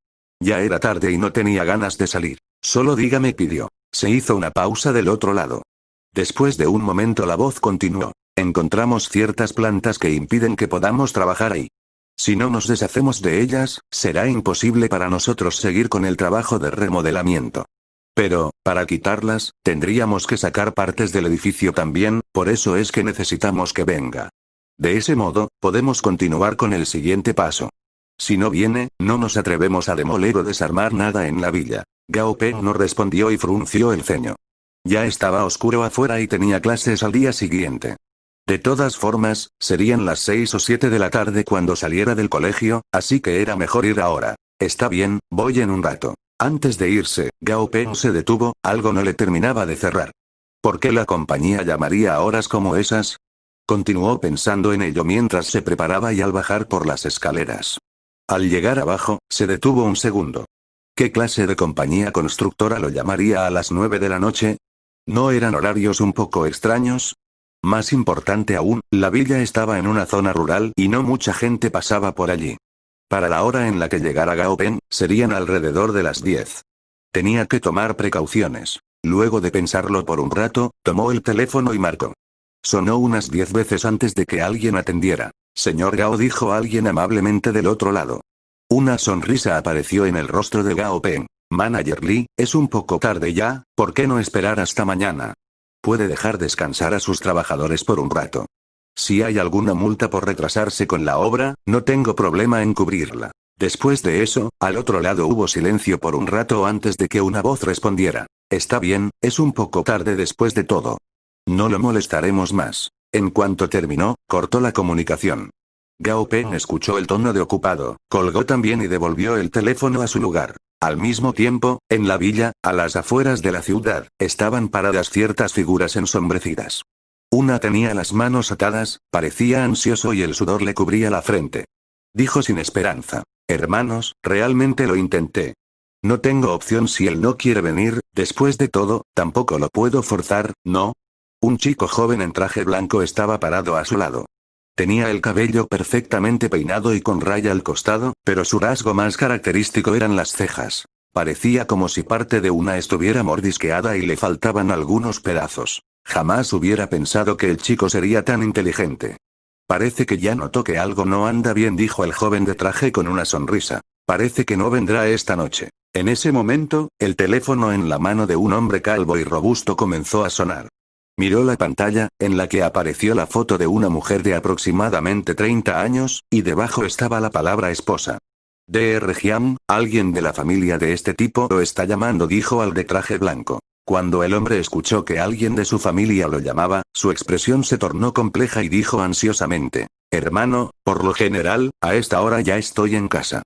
Ya era tarde y no tenía ganas de salir. Solo dígame, pidió. Se hizo una pausa del otro lado. Después de un momento la voz continuó. Encontramos ciertas plantas que impiden que podamos trabajar ahí. Si no nos deshacemos de ellas, será imposible para nosotros seguir con el trabajo de remodelamiento. Pero, para quitarlas, tendríamos que sacar partes del edificio también, por eso es que necesitamos que venga. De ese modo, podemos continuar con el siguiente paso. Si no viene, no nos atrevemos a demoler o desarmar nada en la villa. Gao Peng no respondió y frunció el ceño. Ya estaba oscuro afuera y tenía clases al día siguiente. De todas formas, serían las 6 o 7 de la tarde cuando saliera del colegio, así que era mejor ir ahora. Está bien, voy en un rato. Antes de irse, Gao Peng se detuvo, algo no le terminaba de cerrar. ¿Por qué la compañía llamaría a horas como esas? Continuó pensando en ello mientras se preparaba y al bajar por las escaleras. Al llegar abajo, se detuvo un segundo. ¿Qué clase de compañía constructora lo llamaría a las 9 de la noche? ¿No eran horarios un poco extraños? Más importante aún, la villa estaba en una zona rural y no mucha gente pasaba por allí. Para la hora en la que llegara Gao Peng, serían alrededor de las 10. Tenía que tomar precauciones. Luego de pensarlo por un rato, tomó el teléfono y marcó. Sonó unas 10 veces antes de que alguien atendiera. Señor Gao, dijo alguien amablemente del otro lado. Una sonrisa apareció en el rostro de Gao Peng. Manager Lee, es un poco tarde ya, ¿por qué no esperar hasta mañana? Puede dejar descansar a sus trabajadores por un rato. Si hay alguna multa por retrasarse con la obra, no tengo problema en cubrirla. Después de eso, al otro lado hubo silencio por un rato antes de que una voz respondiera. Está bien, es un poco tarde después de todo. No lo molestaremos más. En cuanto terminó, cortó la comunicación. Gao Peng escuchó el tono de ocupado, colgó también y devolvió el teléfono a su lugar. Al mismo tiempo, en la villa, a las afueras de la ciudad, estaban paradas ciertas figuras ensombrecidas. Una tenía las manos atadas, parecía ansioso y el sudor le cubría la frente. Dijo sin esperanza. Hermanos, realmente lo intenté. No tengo opción si él no quiere venir, después de todo, tampoco lo puedo forzar, ¿no? Un chico joven en traje blanco estaba parado a su lado. Tenía el cabello perfectamente peinado y con raya al costado, pero su rasgo más característico eran las cejas. Parecía como si parte de una estuviera mordisqueada y le faltaban algunos pedazos. Jamás hubiera pensado que el chico sería tan inteligente. Parece que ya notó que algo no anda bien, dijo el joven de traje con una sonrisa. Parece que no vendrá esta noche. En ese momento, el teléfono en la mano de un hombre calvo y robusto comenzó a sonar. Miró la pantalla, en la que apareció la foto de una mujer de aproximadamente 30 años, y debajo estaba la palabra esposa. Dr. Jiang, alguien de la familia de este tipo lo está llamando, dijo al de traje blanco. Cuando el hombre escuchó que alguien de su familia lo llamaba, su expresión se tornó compleja y dijo ansiosamente. Hermano, por lo general, a esta hora ya estoy en casa.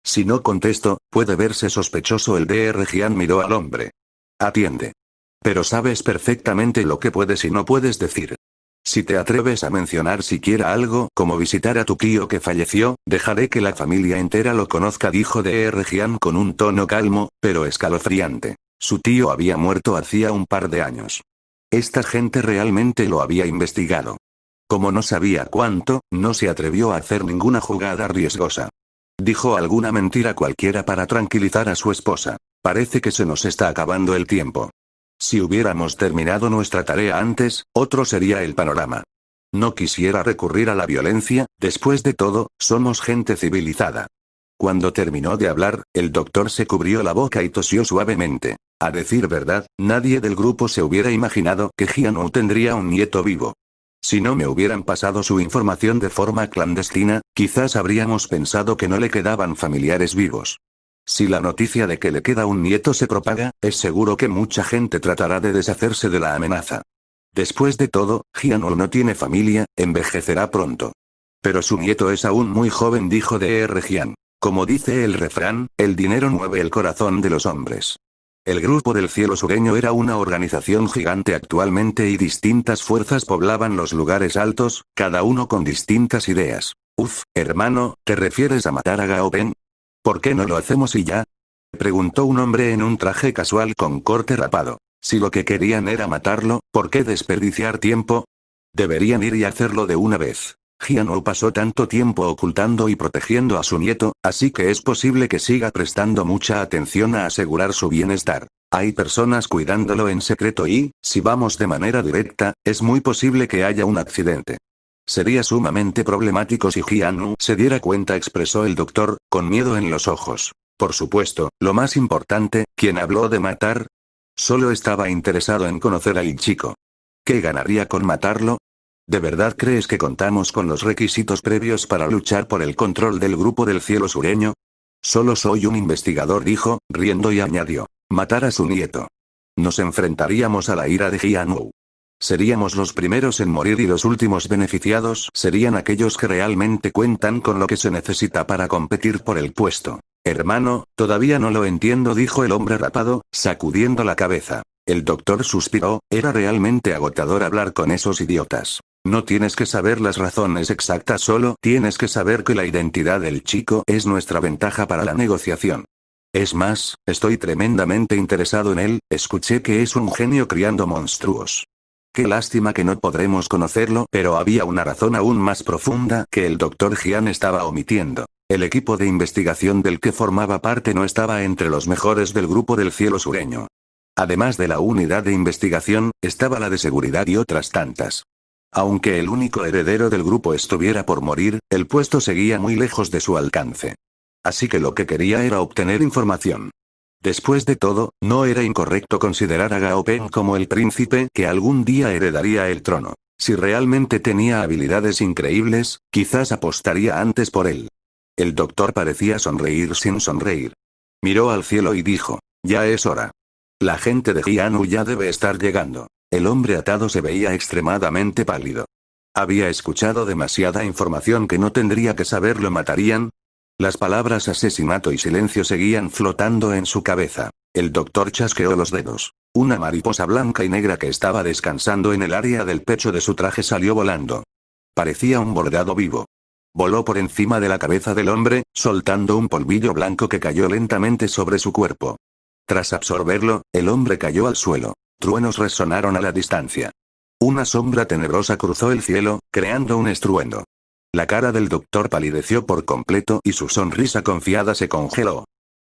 Si no contesto, puede verse sospechoso. El Dr. Jiang miró al hombre. Atiende. Pero sabes perfectamente lo que puedes y no puedes decir. Si te atreves a mencionar siquiera algo, como visitar a tu tío que falleció, dejaré que la familia entera lo conozca, dijo Dr. Jiang con un tono calmo, pero escalofriante. Su tío había muerto hacía un par de años. Esta gente realmente lo había investigado. Como no sabía cuánto, no se atrevió a hacer ninguna jugada riesgosa. Dijo alguna mentira cualquiera para tranquilizar a su esposa. Parece que se nos está acabando el tiempo. Si hubiéramos terminado nuestra tarea antes, otro sería el panorama. No quisiera recurrir a la violencia, después de todo, somos gente civilizada. Cuando terminó de hablar, el doctor se cubrió la boca y tosió suavemente. A decir verdad, nadie del grupo se hubiera imaginado que Jianu tendría un nieto vivo. Si no me hubieran pasado su información de forma clandestina, quizás habríamos pensado que no le quedaban familiares vivos. Si la noticia de que le queda un nieto se propaga, es seguro que mucha gente tratará de deshacerse de la amenaza. Después de todo, Jianu no tiene familia, envejecerá pronto. Pero su nieto es aún muy joven, dijo Dr. Jiang. Como dice el refrán, el dinero mueve el corazón de los hombres. El Grupo del Cielo Sureño era una organización gigante actualmente y distintas fuerzas poblaban los lugares altos, cada uno con distintas ideas. Hermano, ¿te refieres a matar a Gao Peng? ¿Por qué no lo hacemos y ya? Preguntó un hombre en un traje casual con corte rapado. Si lo que querían era matarlo, ¿por qué desperdiciar tiempo? Deberían ir y hacerlo de una vez. Jianu pasó tanto tiempo ocultando y protegiendo a su nieto, así que es posible que siga prestando mucha atención a asegurar su bienestar. Hay personas cuidándolo en secreto y, si vamos de manera directa, es muy posible que haya un accidente. Sería sumamente problemático si Jianu se diera cuenta, expresó el doctor, con miedo en los ojos. Por supuesto, lo más importante, ¿quién habló de matar? Solo estaba interesado en conocer al chico. ¿Qué ganaría con matarlo? ¿De verdad crees que contamos con los requisitos previos para luchar por el control del Grupo del Cielo Sureño? Solo soy un investigador, dijo, riendo, y añadió. Matar a su nieto. Nos enfrentaríamos a la ira de Jianu. Seríamos los primeros en morir y los últimos beneficiados serían aquellos que realmente cuentan con lo que se necesita para competir por el puesto. Hermano, todavía no lo entiendo, dijo el hombre rapado, sacudiendo la cabeza. El doctor suspiró, era realmente agotador hablar con esos idiotas. No tienes que saber las razones exactas, solo tienes que saber que la identidad del chico es nuestra ventaja para la negociación. Es más, estoy tremendamente interesado en él, escuché que es un genio criando monstruos. Qué lástima que no podremos conocerlo, pero había una razón aún más profunda que el Dr. Jian estaba omitiendo. El equipo de investigación del que formaba parte no estaba entre los mejores del grupo del cielo sureño. Además de la unidad de investigación, estaba la de seguridad y otras tantas. Aunque el único heredero del grupo estuviera por morir, el puesto seguía muy lejos de su alcance. Así que lo que quería era obtener información. Después de todo, no era incorrecto considerar a Gao Peng como el príncipe que algún día heredaría el trono. Si realmente tenía habilidades increíbles, quizás apostaría antes por él. El doctor parecía sonreír sin sonreír. Miró al cielo y dijo, ya es hora. La gente de Jianu ya debe estar llegando. El hombre atado se veía extremadamente pálido. Había escuchado demasiada información que no tendría que saber, lo matarían. Las palabras asesinato y silencio seguían flotando en su cabeza. El doctor chasqueó los dedos. Una mariposa blanca y negra que estaba descansando en el área del pecho de su traje salió volando. Parecía un bordado vivo. Voló por encima de la cabeza del hombre, soltando un polvillo blanco que cayó lentamente sobre su cuerpo. Tras absorberlo, el hombre cayó al suelo. Truenos resonaron a la distancia. Una sombra tenebrosa cruzó el cielo, creando un estruendo. La cara del doctor palideció por completo y su sonrisa confiada se congeló.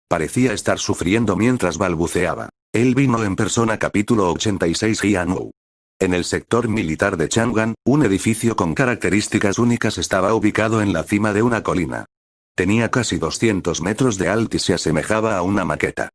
Parecía estar sufriendo mientras balbuceaba. Él vino en persona. Capítulo 86. Jianu. En el sector militar de Chang'an, un edificio con características únicas estaba ubicado en la cima de una colina. Tenía casi 200 metros de alto y se asemejaba a una maqueta.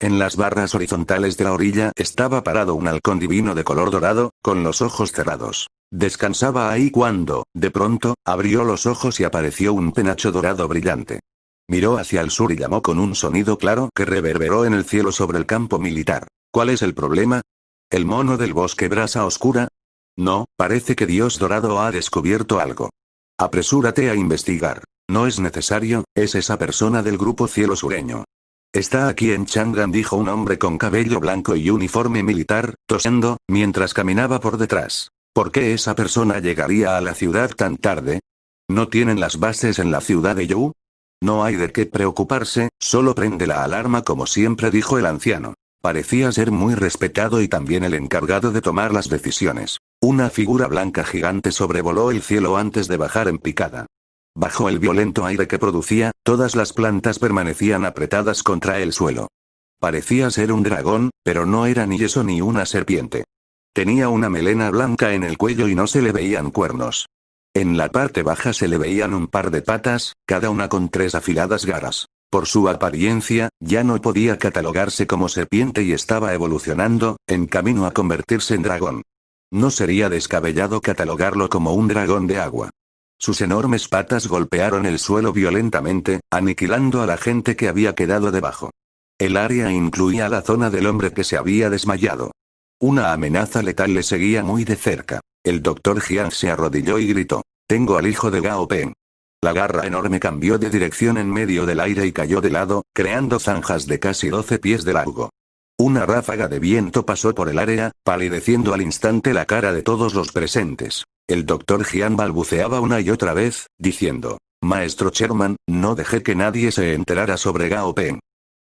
En las barras horizontales de la orilla estaba parado un halcón divino de color dorado, con los ojos cerrados. Descansaba ahí cuando, de pronto, abrió los ojos y apareció un penacho dorado brillante. Miró hacia el sur y llamó con un sonido claro que reverberó en el cielo sobre el campo militar. ¿Cuál es el problema? ¿El mono del bosque brasa oscura? No, parece que Dios Dorado ha descubierto algo. Apresúrate a investigar. No es necesario, es esa persona del grupo cielo sureño. Está aquí en Chang'an, dijo un hombre con cabello blanco y uniforme militar, tosiendo, mientras caminaba por detrás. ¿Por qué esa persona llegaría a la ciudad tan tarde? ¿No tienen las bases en la ciudad de Yu? No hay de qué preocuparse, solo prende la alarma como siempre, dijo el anciano. Parecía ser muy respetado y también el encargado de tomar las decisiones. Una figura blanca gigante sobrevoló el cielo antes de bajar en picada. Bajo el violento aire que producía, todas las plantas permanecían apretadas contra el suelo. Parecía ser un dragón, pero no era ni eso ni una serpiente. Tenía una melena blanca en el cuello y no se le veían cuernos. En la parte baja se le veían un par de patas, cada una con 3 afiladas garras. Por su apariencia, ya no podía catalogarse como serpiente y estaba evolucionando, en camino a convertirse en dragón. No sería descabellado catalogarlo como un dragón de agua. Sus enormes patas golpearon el suelo violentamente, aniquilando a la gente que había quedado debajo. El área incluía la zona del hombre que se había desmayado. Una amenaza letal le seguía muy de cerca. El Dr. Jiang se arrodilló y gritó: «Tengo al hijo de Gao Peng». La garra enorme cambió de dirección en medio del aire y cayó de lado, creando zanjas de casi 12 pies de largo. Una ráfaga de viento pasó por el área, palideciendo al instante la cara de todos los presentes. El Dr. Jiang balbuceaba una y otra vez, diciendo: «Maestro Sherman, no dejé que nadie se enterara sobre Gao Peng.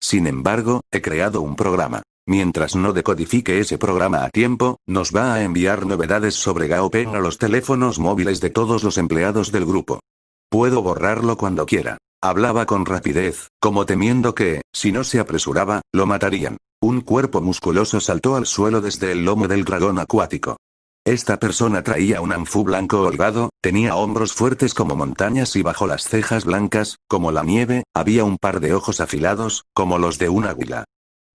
Sin embargo, he creado un programa. Mientras no decodifique ese programa a tiempo, nos va a enviar novedades sobre Gao Peng a los teléfonos móviles de todos los empleados del grupo. Puedo borrarlo cuando quiera». Hablaba con rapidez, como temiendo que, si no se apresuraba, lo matarían. Un cuerpo musculoso saltó al suelo desde el lomo del dragón acuático. Esta persona traía un anfú blanco holgado, tenía hombros fuertes como montañas y bajo las cejas blancas, como la nieve, había un par de ojos afilados, como los de un águila.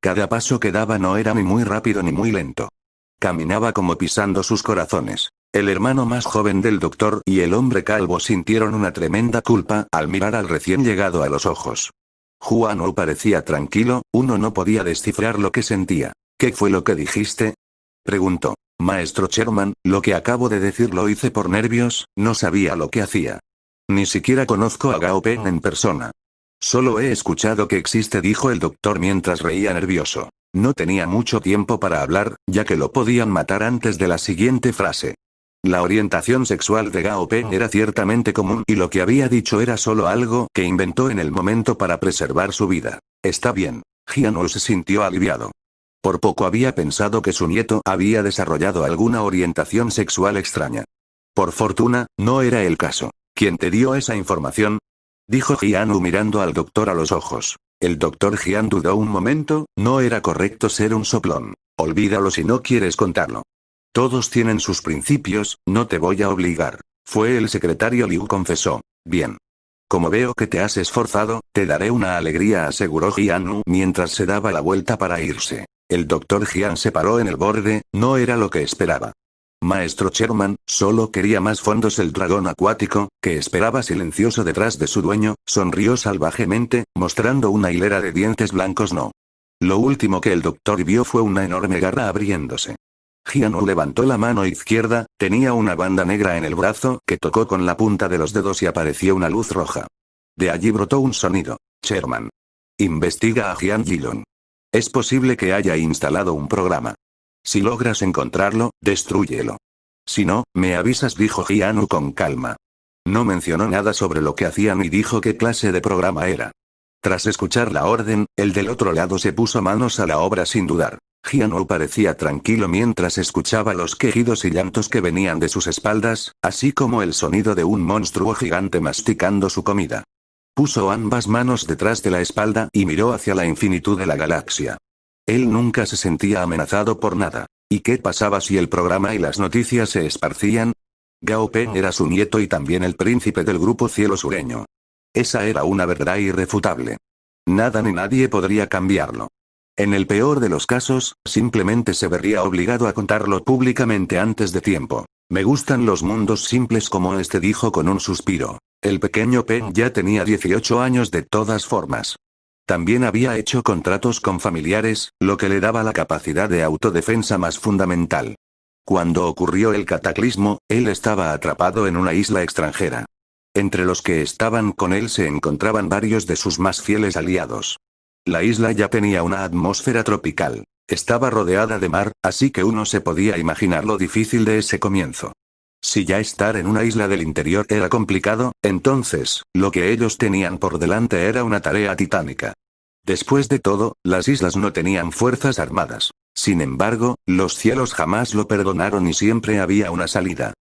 Cada paso que daba no era ni muy rápido ni muy lento. Caminaba como pisando sus corazones. El hermano más joven del doctor y el hombre calvo sintieron una tremenda culpa al mirar al recién llegado a los ojos. Juan parecía tranquilo, uno no podía descifrar lo que sentía. «¿Qué fue lo que dijiste?», preguntó. «Maestro Sherman, lo que acabo de decir lo hice por nervios, no sabía lo que hacía. Ni siquiera conozco a Gao Peng en persona. Solo he escuchado que existe», dijo el doctor mientras reía nervioso. No tenía mucho tiempo para hablar, ya que lo podían matar antes de la siguiente frase. La orientación sexual de Gao Peng era ciertamente común y lo que había dicho era solo algo que inventó en el momento para preservar su vida. Está bien. Jianul se sintió aliviado. Por poco había pensado que su nieto había desarrollado alguna orientación sexual extraña. Por fortuna, no era el caso. ¿Quién te dio esa información?, dijo Jianul mirando al doctor a los ojos. El doctor Jian dudó un momento. No era correcto ser un soplón. Olvídalo si no quieres contarlo. Todos tienen sus principios, no te voy a obligar. Fue el secretario Liu, confesó. Bien. Como veo que te has esforzado, te daré una alegría, aseguró Jianul mientras se daba la vuelta para irse. El doctor Jian se paró en el borde. No era lo que esperaba. Maestro Sherman, solo quería más fondos. El dragón acuático, que esperaba silencioso detrás de su dueño, sonrió salvajemente, mostrando una hilera de dientes blancos. No. Lo último que el doctor vio fue una enorme garra abriéndose. Jianul levantó la mano izquierda, tenía una banda negra en el brazo que tocó con la punta de los dedos y apareció una luz roja. De allí brotó un sonido. Sherman. Investiga a Jian Yilong. Es posible que haya instalado un programa. Si logras encontrarlo, destrúyelo. Si no, me avisas, dijo Jianul con calma. No mencionó nada sobre lo que hacía ni dijo qué clase de programa era. Tras escuchar la orden, el del otro lado se puso manos a la obra sin dudar. Jianul parecía tranquilo mientras escuchaba los quejidos y llantos que venían de sus espaldas, así como el sonido de un monstruo gigante masticando su comida. Puso ambas manos detrás de la espalda y miró hacia la infinitud de la galaxia. Él nunca se sentía amenazado por nada. ¿Y qué pasaba si el programa y las noticias se esparcían? Gao Peng era su nieto y también el príncipe del grupo Cielo Sureño. Esa era una verdad irrefutable. Nada ni nadie podría cambiarlo. En el peor de los casos, simplemente se vería obligado a contarlo públicamente antes de tiempo. Me gustan los mundos simples como este, dijo con un suspiro. El pequeño Peng ya tenía 18 años de todas formas. También había hecho contratos con familiares, lo que le daba la capacidad de autodefensa más fundamental. Cuando ocurrió el cataclismo, él estaba atrapado en una isla extranjera. Entre los que estaban con él se encontraban varios de sus más fieles aliados. La isla ya tenía una atmósfera tropical. Estaba rodeada de mar, así que uno se podía imaginar lo difícil de ese comienzo. Si ya estar en una isla del interior era complicado, entonces, lo que ellos tenían por delante era una tarea titánica. Después de todo, las islas no tenían fuerzas armadas. Sin embargo, los cielos jamás lo perdonaron y siempre había una salida.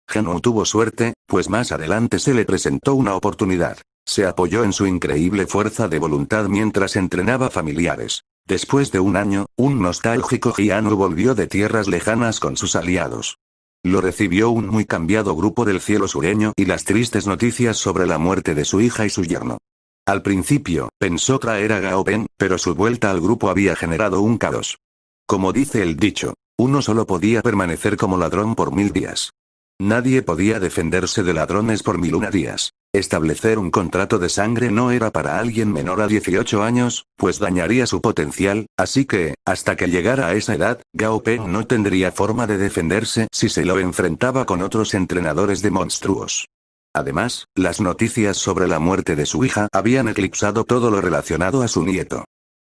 Jianul tuvo suerte, pues más adelante se le presentó una oportunidad. Se apoyó en su increíble fuerza de voluntad mientras entrenaba familiares. Después de un año, un nostálgico Jianul volvió de tierras lejanas con sus aliados. Lo recibió un muy cambiado grupo del Cielo Sureño y las tristes noticias sobre la muerte de su hija y su yerno. Al principio, pensó traer a Gao Peng, pero su vuelta al grupo había generado un caos. Como dice el dicho, uno solo podía permanecer como ladrón por 1000 días. Nadie podía defenderse de ladrones por 1001 días. Establecer un contrato de sangre no era para alguien menor a 18 años, pues dañaría su potencial, así que, hasta que llegara a esa edad, Gao Peng no tendría forma de defenderse si se lo enfrentaba con otros entrenadores de monstruos. Además, las noticias sobre la muerte de su hija habían eclipsado todo lo relacionado a su nieto.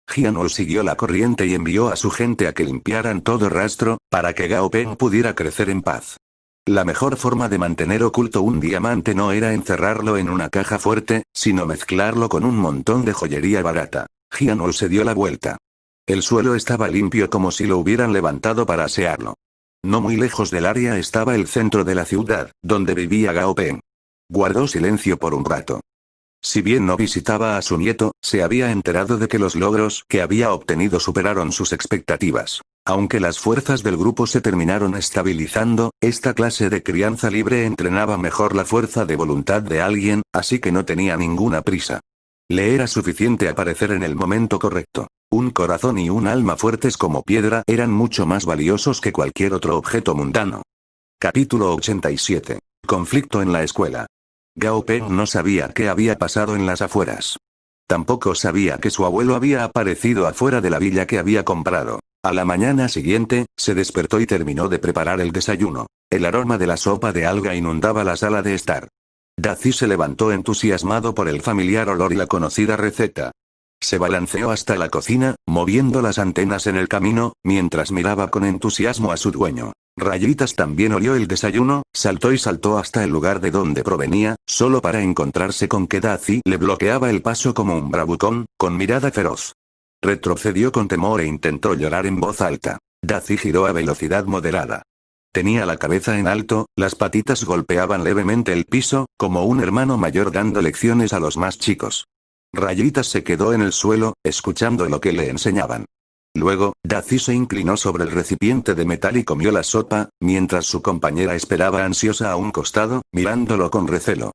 Jianul siguió la corriente y envió a su gente a que limpiaran todo rastro, para que Gao Peng pudiera crecer en paz. La mejor forma de mantener oculto un diamante no era encerrarlo en una caja fuerte, sino mezclarlo con un montón de joyería barata. Jianul se dio la vuelta. El suelo estaba limpio como si lo hubieran levantado para asearlo. No muy lejos del área estaba el centro de la ciudad, donde vivía Gao Peng. Guardó silencio por un rato. Si bien no visitaba a su nieto, se había enterado de que los logros que había obtenido superaron sus expectativas. Aunque las fuerzas del grupo se terminaron estabilizando, esta clase de crianza libre entrenaba mejor la fuerza de voluntad de alguien, así que no tenía ninguna prisa. Le era suficiente aparecer en el momento correcto. Un corazón y un alma fuertes como piedra eran mucho más valiosos que cualquier otro objeto mundano. Capítulo 87. Conflicto en la escuela. Gao Peng no sabía qué había pasado en las afueras. Tampoco sabía que su abuelo había aparecido afuera de la villa que había comprado. A la mañana siguiente, se despertó y terminó de preparar el desayuno. El aroma de la sopa de alga inundaba la sala de estar. Dazi se levantó entusiasmado por el familiar olor y la conocida receta. Se balanceó hasta la cocina, moviendo las antenas en el camino, mientras miraba con entusiasmo a su dueño. Rayitas también olió el desayuno, saltó y saltó hasta el lugar de donde provenía, solo para encontrarse con que Daisy le bloqueaba el paso como un bravucón, con mirada feroz. Retrocedió con temor e intentó llorar en voz alta. Daisy giró a velocidad moderada. Tenía la cabeza en alto, las patitas golpeaban levemente el piso, como un hermano mayor dando lecciones a los más chicos. Rayitas se quedó en el suelo, escuchando lo que le enseñaban. Luego, Daisy se inclinó sobre el recipiente de metal y comió la sopa, mientras su compañera esperaba ansiosa a un costado, mirándolo con recelo.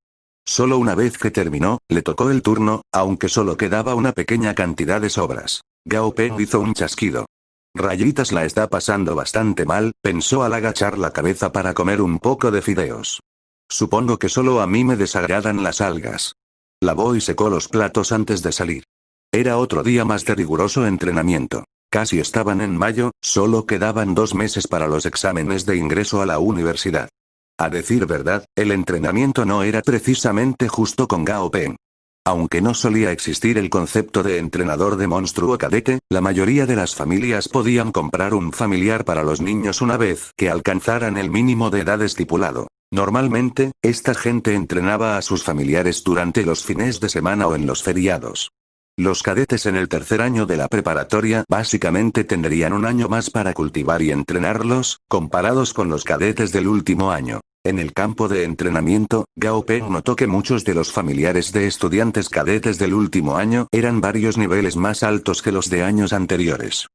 Solo una vez que terminó, le tocó el turno, aunque solo quedaba una pequeña cantidad de sobras. Gao Peng hizo un chasquido. Rayitas la está pasando bastante mal, pensó al agachar la cabeza para comer un poco de fideos. Supongo que solo a mí me desagradan las algas. Lavó y secó los platos antes de salir. Era otro día más de riguroso entrenamiento. Casi estaban en mayo, solo quedaban 2 meses para los exámenes de ingreso a la universidad. A decir verdad, el entrenamiento no era precisamente justo con Gao Peng. Aunque no solía existir el concepto de entrenador de monstruo cadete, la mayoría de las familias podían comprar un familiar para los niños una vez que alcanzaran el mínimo de edad estipulado. Normalmente, esta gente entrenaba a sus familiares durante los fines de semana o en los feriados. Los cadetes en el tercer año de la preparatoria básicamente tendrían un año más para cultivar y entrenarlos, comparados con los cadetes del último año. En el campo de entrenamiento, Gao Peng notó que muchos de los familiares de estudiantes cadetes del último año eran varios niveles más altos que los de años anteriores.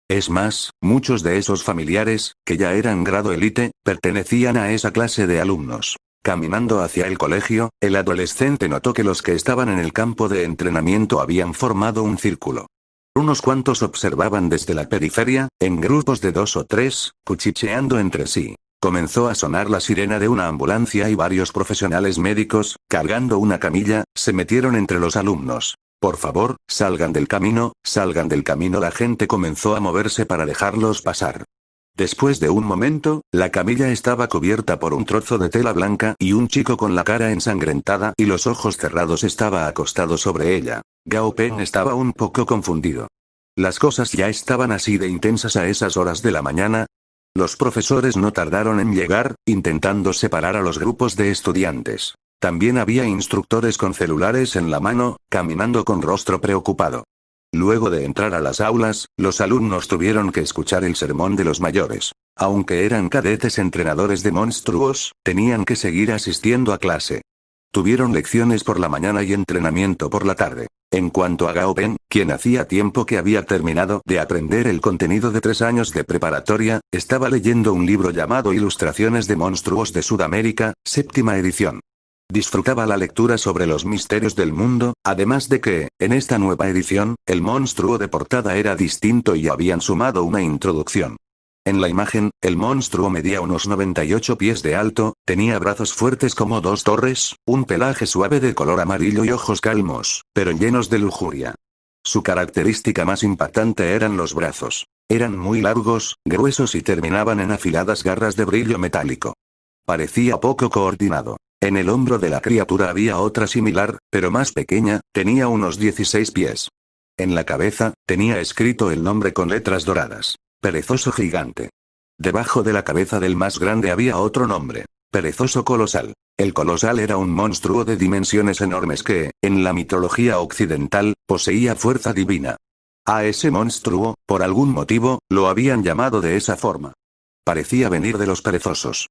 Es más, muchos de esos familiares, que ya eran grado élite, pertenecían a esa clase de alumnos. Caminando hacia el colegio, el adolescente notó que los que estaban en el campo de entrenamiento habían formado un círculo. Unos cuantos observaban desde la periferia, en grupos de 2 o 3, cuchicheando entre sí. Comenzó a sonar la sirena de una ambulancia y varios profesionales médicos, cargando una camilla, se metieron entre los alumnos. Por favor, salgan del camino, salgan del camino. La gente comenzó a moverse para dejarlos pasar. Después de un momento, la camilla estaba cubierta por un trozo de tela blanca y un chico con la cara ensangrentada y los ojos cerrados estaba acostado sobre ella. Gao Peng estaba un poco confundido. ¿Las cosas ya estaban así de intensas a esas horas de la mañana? Los profesores no tardaron en llegar, intentando separar a los grupos de estudiantes. También había instructores con celulares en la mano, caminando con rostro preocupado. Luego de entrar a las aulas, los alumnos tuvieron que escuchar el sermón de los mayores. Aunque eran cadetes entrenadores de monstruos, tenían que seguir asistiendo a clase. Tuvieron lecciones por la mañana y entrenamiento por la tarde. En cuanto a Gao Peng, quien hacía tiempo que había terminado de aprender el contenido de 3 años de preparatoria, estaba leyendo un libro llamado Ilustraciones de Monstruos de Sudamérica, 7ª edición. Disfrutaba la lectura sobre los misterios del mundo, además de que, en esta nueva edición, el monstruo de portada era distinto y habían sumado una introducción. En la imagen, el monstruo medía unos 98 pies de alto, tenía brazos fuertes como 2 torres, un pelaje suave de color amarillo y ojos calmos, pero llenos de lujuria. Su característica más impactante eran los brazos. Eran muy largos, gruesos y terminaban en afiladas garras de brillo metálico. Parecía poco coordinado. En el hombro de la criatura había otra similar, pero más pequeña, tenía unos 16 pies. En la cabeza, tenía escrito el nombre con letras doradas. Perezoso gigante. Debajo de la cabeza del más grande había otro nombre. Perezoso colosal. El colosal era un monstruo de dimensiones enormes que, en la mitología occidental, poseía fuerza divina. A ese monstruo, por algún motivo, lo habían llamado de esa forma. Parecía venir de los perezosos.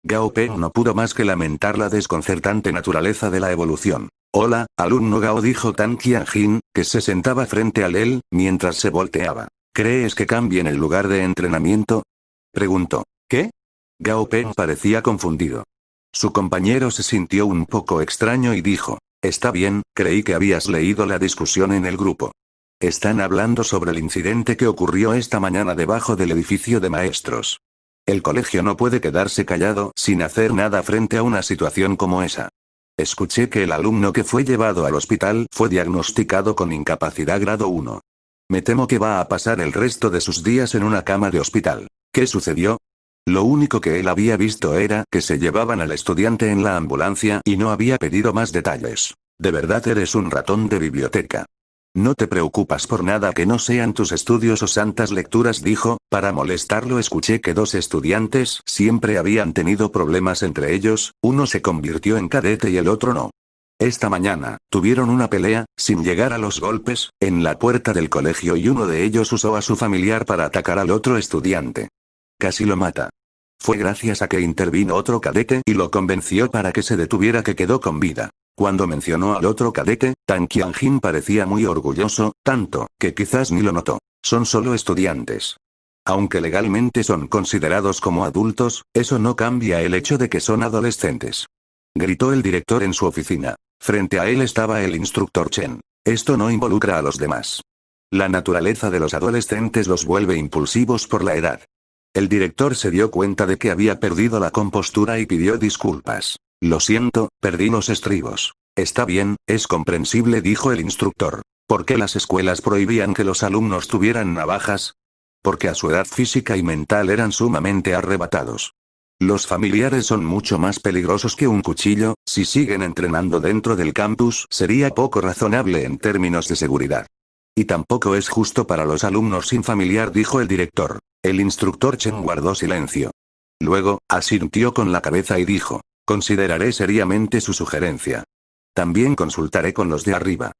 Gao Peng no pudo más que lamentar la desconcertante naturaleza de la evolución. Hola, alumno Gao, dijo Tan Qianjin, que se sentaba frente a él, mientras se volteaba. ¿Crees que cambien el lugar de entrenamiento? Preguntó. ¿Qué? Gao Peng parecía confundido. Su compañero se sintió un poco extraño y dijo. Está bien, creí que habías leído la discusión en el grupo. Están hablando sobre el incidente que ocurrió esta mañana debajo del edificio de maestros. El colegio no puede quedarse callado sin hacer nada frente a una situación como esa. Escuché que el alumno que fue llevado al hospital fue diagnosticado con incapacidad grado 1. Me temo que va a pasar el resto de sus días en una cama de hospital. ¿Qué sucedió? Lo único que él había visto era que se llevaban al estudiante en la ambulancia y no había pedido más detalles. De verdad eres un ratón de biblioteca. No te preocupas por nada que no sean tus estudios o santas lecturas, dijo. Para molestarlo escuché que 2 estudiantes siempre habían tenido problemas entre ellos, uno se convirtió en cadete y el otro no. Esta mañana, tuvieron una pelea, sin llegar a los golpes, en la puerta del colegio y uno de ellos usó a su familiar para atacar al otro estudiante. Casi lo mata. Fue gracias a que intervino otro cadete y lo convenció para que se detuviera que quedó con vida. Cuando mencionó al otro cadete, Tan Qianjin parecía muy orgulloso, tanto, que quizás ni lo notó. Son solo estudiantes. Aunque legalmente son considerados como adultos, eso no cambia el hecho de que son adolescentes. Gritó el director en su oficina. Frente a él estaba el instructor Chen. Esto no involucra a los demás. La naturaleza de los adolescentes los vuelve impulsivos por la edad. El director se dio cuenta de que había perdido la compostura y pidió disculpas. Lo siento, perdí los estribos. Está bien, es comprensible, dijo el instructor. ¿Por qué las escuelas prohibían que los alumnos tuvieran navajas? Porque a su edad física y mental eran sumamente arrebatados. Los familiares son mucho más peligrosos que un cuchillo. Si siguen entrenando dentro del campus, sería poco razonable en términos de seguridad. Y tampoco es justo para los alumnos sin familiar, dijo el director. El instructor Chen guardó silencio. Luego, asintió con la cabeza y dijo: consideraré seriamente su sugerencia. También consultaré con los de arriba.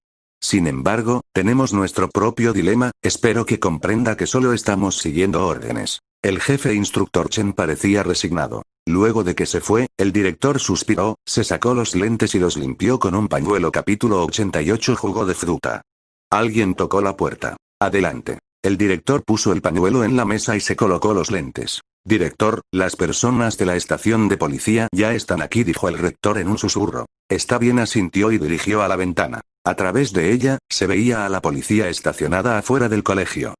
Sin embargo, tenemos nuestro propio dilema, espero que comprenda que solo estamos siguiendo órdenes. El jefe instructor Chen parecía resignado. Luego de que se fue, el director suspiró, se sacó los lentes y los limpió con un pañuelo. Capítulo 88. Jugo de fruta. Alguien tocó la puerta. Adelante. El director puso el pañuelo en la mesa y se colocó los lentes. Director, las personas de la estación de policía ya están aquí, dijo el rector en un susurro. Está bien, asintió y dirigió a la ventana. A través de ella, se veía a la policía estacionada afuera del colegio.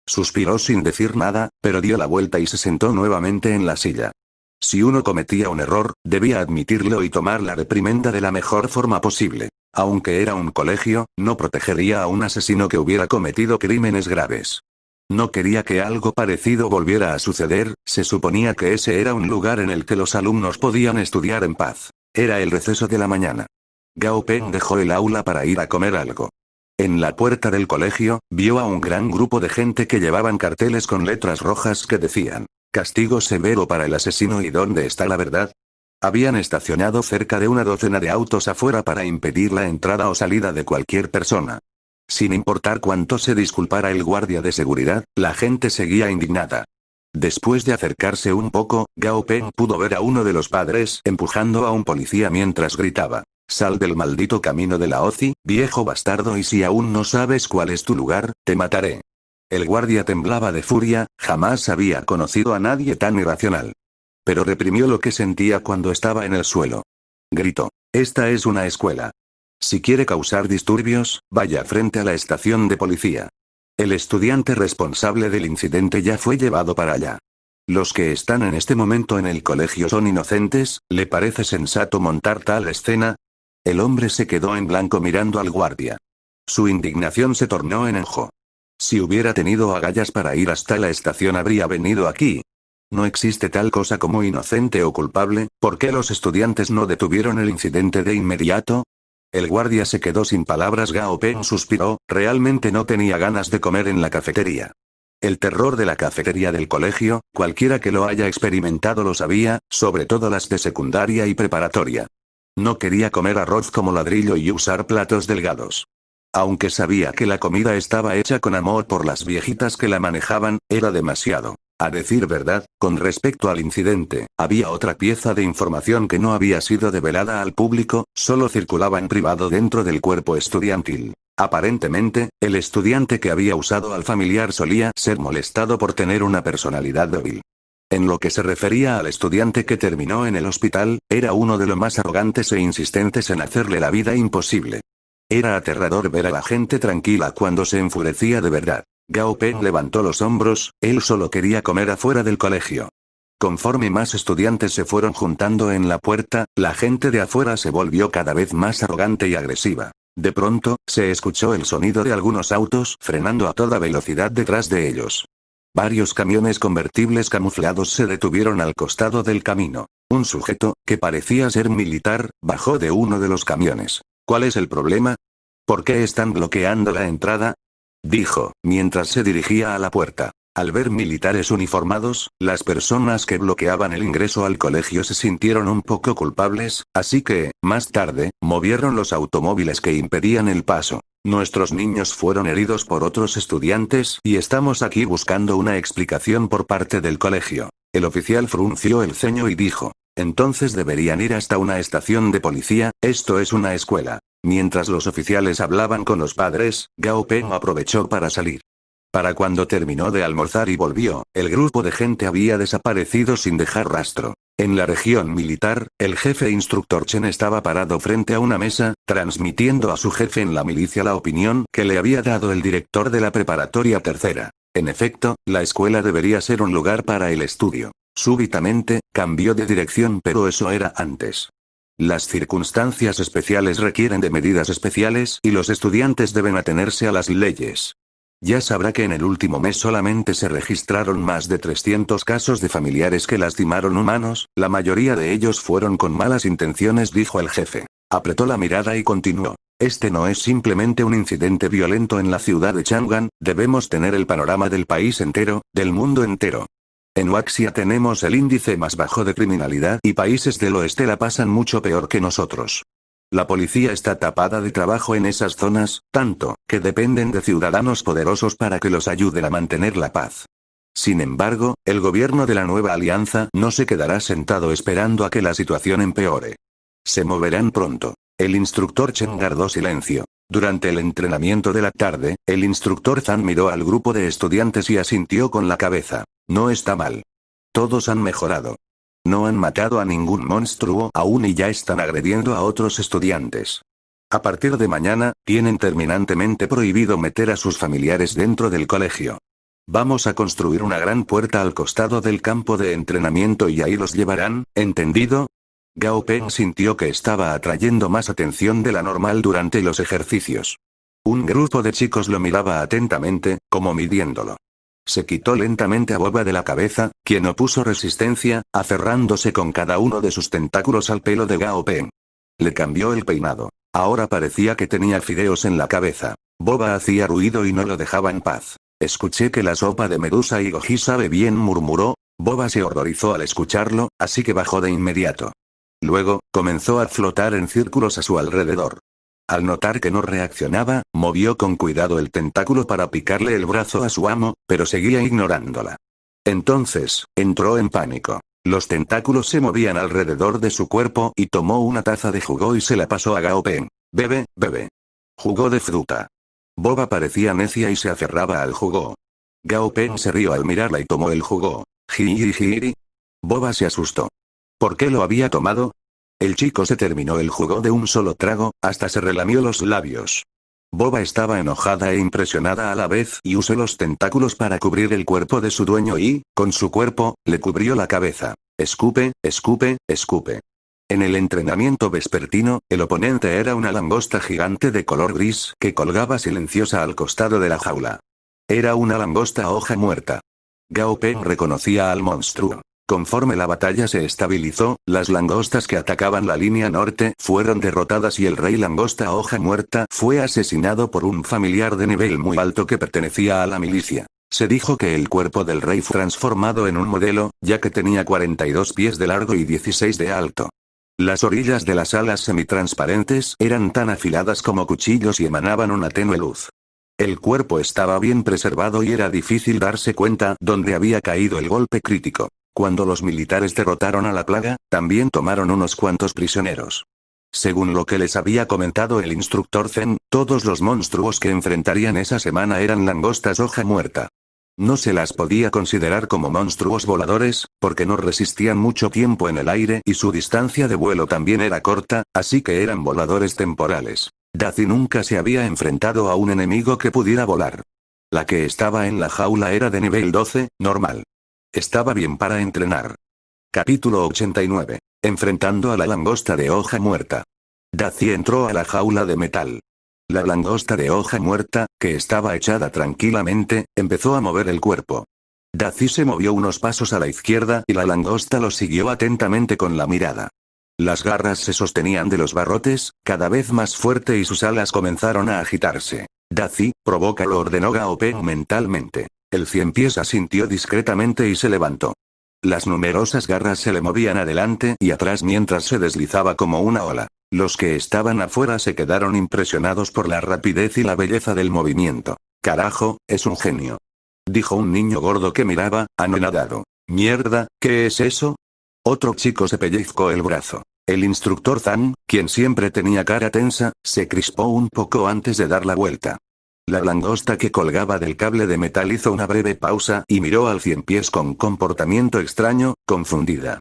Suspiró sin decir nada, pero dio la vuelta y se sentó nuevamente en la silla. Si uno cometía un error, debía admitirlo y tomar la reprimenda de la mejor forma posible. Aunque era un colegio, no protegería a un asesino que hubiera cometido crímenes graves. No quería que algo parecido volviera a suceder, se suponía que ese era un lugar en el que los alumnos podían estudiar en paz. Era el receso de la mañana. Gao Peng dejó el aula para ir a comer algo. En la puerta del colegio, vio a un gran grupo de gente que llevaban carteles con letras rojas que decían: castigo severo para el asesino. ¿Y dónde está la verdad? Habían estacionado cerca de una docena de autos afuera para impedir la entrada o salida de cualquier persona. Sin importar cuánto se disculpara el guardia de seguridad, la gente seguía indignada. Después de acercarse un poco, Gao Peng pudo ver a uno de los padres empujando a un policía mientras gritaba: sal del maldito camino de la Ozi, viejo bastardo, y si aún no sabes cuál es tu lugar, te mataré. El guardia temblaba de furia, jamás había conocido a nadie tan irracional. Pero reprimió lo que sentía cuando estaba en el suelo. Gritó: esta es una escuela. Si quiere causar disturbios, vaya frente a la estación de policía. El estudiante responsable del incidente ya fue llevado para allá. Los que están en este momento en el colegio son inocentes, ¿le parece sensato montar tal escena? El hombre se quedó en blanco mirando al guardia. Su indignación se tornó en enojo. Si hubiera tenido agallas para ir hasta la estación, habría venido aquí. No existe tal cosa como inocente o culpable. ¿Por qué los estudiantes no detuvieron el incidente de inmediato? El guardia se quedó sin palabras. Gao Peng suspiró, realmente no tenía ganas de comer en la cafetería. El terror de la cafetería del colegio, cualquiera que lo haya experimentado lo sabía, sobre todo las de secundaria y preparatoria. No quería comer arroz como ladrillo y usar platos delgados. Aunque sabía que la comida estaba hecha con amor por las viejitas que la manejaban, era demasiado. A decir verdad, con respecto al incidente, había otra pieza de información que no había sido develada al público, solo circulaba en privado dentro del cuerpo estudiantil. Aparentemente, el estudiante que había usado al familiar solía ser molestado por tener una personalidad débil. En lo que se refería al estudiante que terminó en el hospital, era uno de los más arrogantes e insistentes en hacerle la vida imposible. Era aterrador ver a la gente tranquila cuando se enfurecía de verdad. Gao Peng levantó los hombros, él solo quería comer afuera del colegio. Conforme más estudiantes se fueron juntando en la puerta, la gente de afuera se volvió cada vez más arrogante y agresiva. De pronto, se escuchó el sonido de algunos autos frenando a toda velocidad detrás de ellos. Varios camiones convertibles camuflados se detuvieron al costado del camino. Un sujeto, que parecía ser militar, bajó de uno de los camiones. ¿Cuál es el problema? ¿Por qué están bloqueando la entrada?, dijo, mientras se dirigía a la puerta. Al ver militares uniformados, las personas que bloqueaban el ingreso al colegio se sintieron un poco culpables, así que, más tarde, movieron los automóviles que impedían el paso. Nuestros niños fueron heridos por otros estudiantes y estamos aquí buscando una explicación por parte del colegio. El oficial frunció el ceño y dijo: entonces deberían ir hasta una estación de policía, esto es una escuela. Mientras los oficiales hablaban con los padres, Gao Peng aprovechó para salir. Para cuando terminó de almorzar y volvió, el grupo de gente había desaparecido sin dejar rastro. En la región militar, el jefe instructor Chen estaba parado frente a una mesa, transmitiendo a su jefe en la milicia la opinión que le había dado el director de la preparatoria tercera. En efecto, la escuela debería ser un lugar para el estudio. Súbitamente, cambió de dirección, pero eso era antes. Las circunstancias especiales requieren de medidas especiales y los estudiantes deben atenerse a las leyes. Ya sabrá que en el último mes solamente se registraron más de 300 casos de familiares que lastimaron humanos, la mayoría de ellos fueron con malas intenciones, dijo el jefe. Apretó la mirada y continuó. Este no es simplemente un incidente violento en la ciudad de Chang'an, debemos tener el panorama del país entero, del mundo entero. En Huaxia tenemos el índice más bajo de criminalidad y países del oeste la pasan mucho peor que nosotros. La policía está tapada de trabajo en esas zonas, tanto, que dependen de ciudadanos poderosos para que los ayuden a mantener la paz. Sin embargo, el gobierno de la nueva alianza no se quedará sentado esperando a que la situación empeore. Se moverán pronto. El instructor Chen guardó silencio. Durante el entrenamiento de la tarde, el instructor Zhang miró al grupo de estudiantes y asintió con la cabeza. No está mal. Todos han mejorado. No han matado a ningún monstruo aún y ya están agrediendo a otros estudiantes. A partir de mañana, tienen terminantemente prohibido meter a sus familiares dentro del colegio. Vamos a construir una gran puerta al costado del campo de entrenamiento y ahí los llevarán, ¿entendido? Gao Peng sintió que estaba atrayendo más atención de la normal durante los ejercicios. Un grupo de chicos lo miraba atentamente, como midiéndolo. Se quitó lentamente a Boba de la cabeza, quien opuso resistencia, aferrándose con cada uno de sus tentáculos al pelo de Gao Peng. Le cambió el peinado. Ahora parecía que tenía fideos en la cabeza. Boba hacía ruido y no lo dejaba en paz. Escuché que la sopa de medusa y goji sabe bien, murmuró. Boba se horrorizó al escucharlo, así que bajó de inmediato. Luego, comenzó a flotar en círculos a su alrededor. Al notar que no reaccionaba, movió con cuidado el tentáculo para picarle el brazo a su amo, pero seguía ignorándola. Entonces, entró en pánico. Los tentáculos se movían alrededor de su cuerpo y tomó una taza de jugo y se la pasó a Gao Peng. Bebe, bebe. Jugo de fruta. Boba parecía necia y se aferraba al jugo. Gao Peng se rió al mirarla y tomó el jugo. Jiri. Boba se asustó. ¿Por qué lo había tomado? El chico se terminó el jugo de un solo trago, hasta se relamió los labios. Boba estaba enojada e impresionada a la vez y usó los tentáculos para cubrir el cuerpo de su dueño y, con su cuerpo, le cubrió la cabeza. Escupe, escupe, escupe. En el entrenamiento vespertino, el oponente era una langosta gigante de color gris que colgaba silenciosa al costado de la jaula. Era una langosta hoja muerta. Gao Peng reconocía al monstruo. Conforme la batalla se estabilizó, las langostas que atacaban la línea norte fueron derrotadas y el rey langosta hoja muerta fue asesinado por un familiar de nivel muy alto que pertenecía a la milicia. Se dijo que el cuerpo del rey fue transformado en un modelo, ya que tenía 42 pies de largo y 16 de alto. Las orillas de las alas semitransparentes eran tan afiladas como cuchillos y emanaban una tenue luz. El cuerpo estaba bien preservado y era difícil darse cuenta dónde había caído el golpe crítico. Cuando los militares derrotaron a la plaga, también tomaron unos cuantos prisioneros. Según lo que les había comentado el instructor Zen, todos los monstruos que enfrentarían esa semana eran langostas hoja muerta. No se las podía considerar como monstruos voladores, porque no resistían mucho tiempo en el aire y su distancia de vuelo también era corta, así que eran voladores temporales. Dazi nunca se había enfrentado a un enemigo que pudiera volar. La que estaba en la jaula era de nivel 12, normal. Estaba bien para entrenar. Capítulo 89. Enfrentando a la langosta de hoja muerta. Dazi entró a la jaula de metal. La langosta de hoja muerta, que estaba echada tranquilamente, empezó a mover el cuerpo. Dazi se movió unos pasos a la izquierda y la langosta lo siguió atentamente con la mirada. Las garras se sostenían de los barrotes, cada vez más fuerte y sus alas comenzaron a agitarse. Daci, provócalo, ordenó Gao Peng mentalmente. El ciempiés asintió discretamente y se levantó. Las numerosas garras se le movían adelante y atrás mientras se deslizaba como una ola. Los que estaban afuera se quedaron impresionados por la rapidez y la belleza del movimiento. Carajo, es un genio. Dijo un niño gordo que miraba, anonadado. Mierda, ¿qué es eso? Otro chico se pellizcó el brazo. El instructor Zhang, quien siempre tenía cara tensa, se crispó un poco antes de dar la vuelta. La langosta que colgaba del cable de metal hizo una breve pausa y miró al ciempiés con comportamiento extraño, confundida.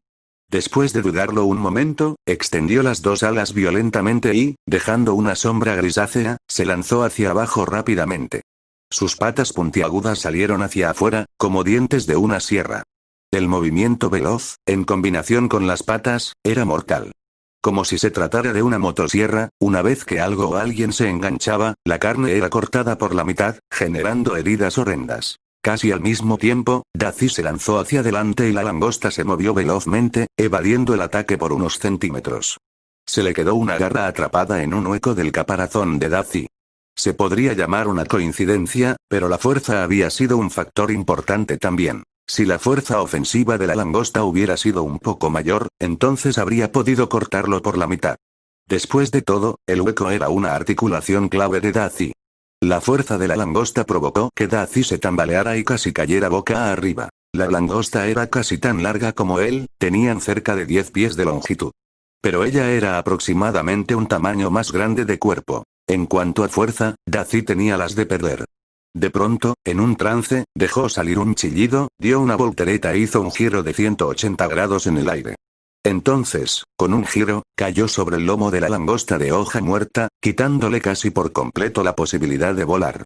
Después de dudarlo un momento, extendió las dos alas violentamente y, dejando una sombra grisácea, se lanzó hacia abajo rápidamente. Sus patas puntiagudas salieron hacia afuera, como dientes de una sierra. El movimiento veloz, en combinación con las patas, era mortal. Como si se tratara de una motosierra, una vez que algo o alguien se enganchaba, la carne era cortada por la mitad, generando heridas horrendas. Casi al mismo tiempo, Daci se lanzó hacia adelante y la langosta se movió velozmente, evadiendo el ataque por unos centímetros. Se le quedó una garra atrapada en un hueco del caparazón de Daci. Se podría llamar una coincidencia, pero la fuerza había sido un factor importante también. Si la fuerza ofensiva de la langosta hubiera sido un poco mayor, entonces habría podido cortarlo por la mitad. Después de todo, el hueco era una articulación clave de Daci. La fuerza de la langosta provocó que Daci se tambaleara y casi cayera boca arriba. La langosta era casi tan larga como él, tenían cerca de 10 pies de longitud. Pero ella era aproximadamente un tamaño más grande de cuerpo. En cuanto a fuerza, Daci tenía las de perder. De pronto, en un trance, dejó salir un chillido, dio una voltereta e hizo un giro de 180 grados en el aire. Entonces, con un giro, cayó sobre el lomo de la langosta de hoja muerta, quitándole casi por completo la posibilidad de volar.